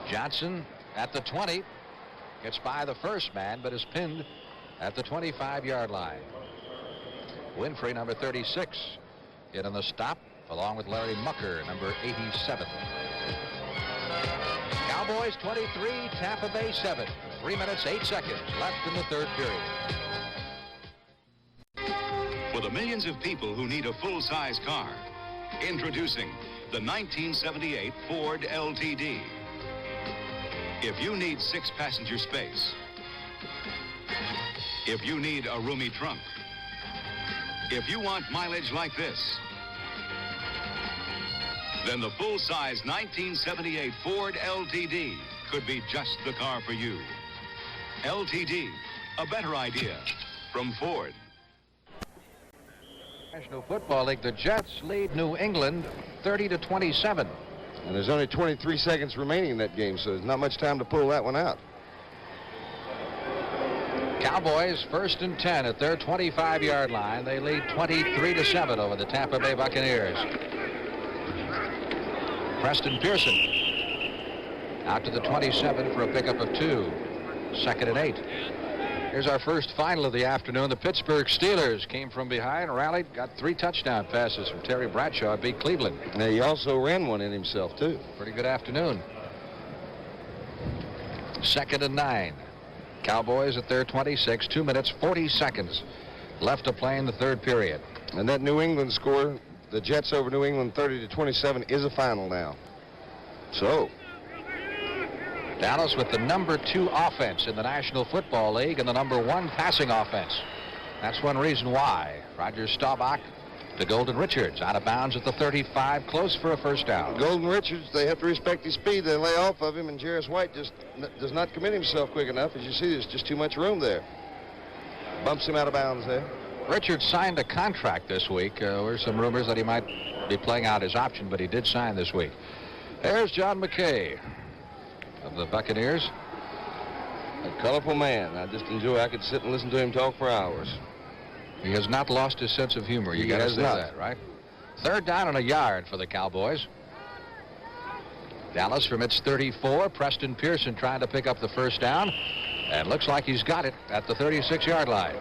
Johnson at the 20, gets by the first man, but is pinned at the 25-yard line. Winfrey, number 36, in on the stop, along with Larry Mucker, number 87. Cowboys 23, Tampa Bay 7. 3 minutes, 8 seconds left in the 3rd period. For the millions of people who need a full-size car, introducing the 1978 Ford LTD. If you need 6-passenger space, if you need a roomy trunk, if you want mileage like this, then the full-size 1978 Ford LTD could be just the car for you. LTD, a better idea from Ford. National Football League, the Jets lead New England 30-27. And there's only 23 seconds remaining in that game, so there's not much time to pull that one out. Cowboys 1st and 10 at their 25-yard line. They lead 23-7 over the Tampa Bay Buccaneers. Preston Pearson out to the 27 for a pickup of 2. 2nd and 8. Here's our first final of the afternoon. The Pittsburgh Steelers came from behind, rallied, got 3 touchdown passes from Terry Bradshaw, beat Cleveland. Now, he also ran one in himself, too. Pretty good afternoon. 2nd and 9. Cowboys at their 26, 2 minutes, 40 seconds left to play in the third period. And that New England score, the Jets over New England 30-27, is a final now. So Dallas with the number 2 offense in the National Football League and the number 1 passing offense. That's one reason why. Roger Staubach to Golden Richards, out of bounds at the 35, close for a first down. Golden Richards, they have to respect his speed. They lay off of him, and Jarris White just does not commit himself quick enough. As you see, there's just too much room there. Bumps him out of bounds there. Richards signed a contract this week. There were some rumors that he might be playing out his option, but he did sign this week. There's John McKay of the Buccaneers. A colorful man. I just enjoy. I could sit and listen to him talk for hours. He has not lost his sense of humor. You got to say that, right? Third down and a yard for the Cowboys. Dallas from its 34. Preston Pearson trying to pick up the first down. And looks like he's got it at the 36-yard line.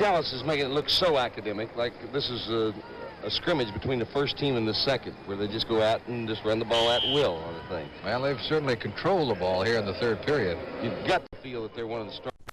Dallas is making it look so academic, like this is a scrimmage between the first team and the second, where they just go out and just run the ball at will on the thing. Well, they've certainly controlled the ball here in the third period. You've got to feel that they're one of the strongest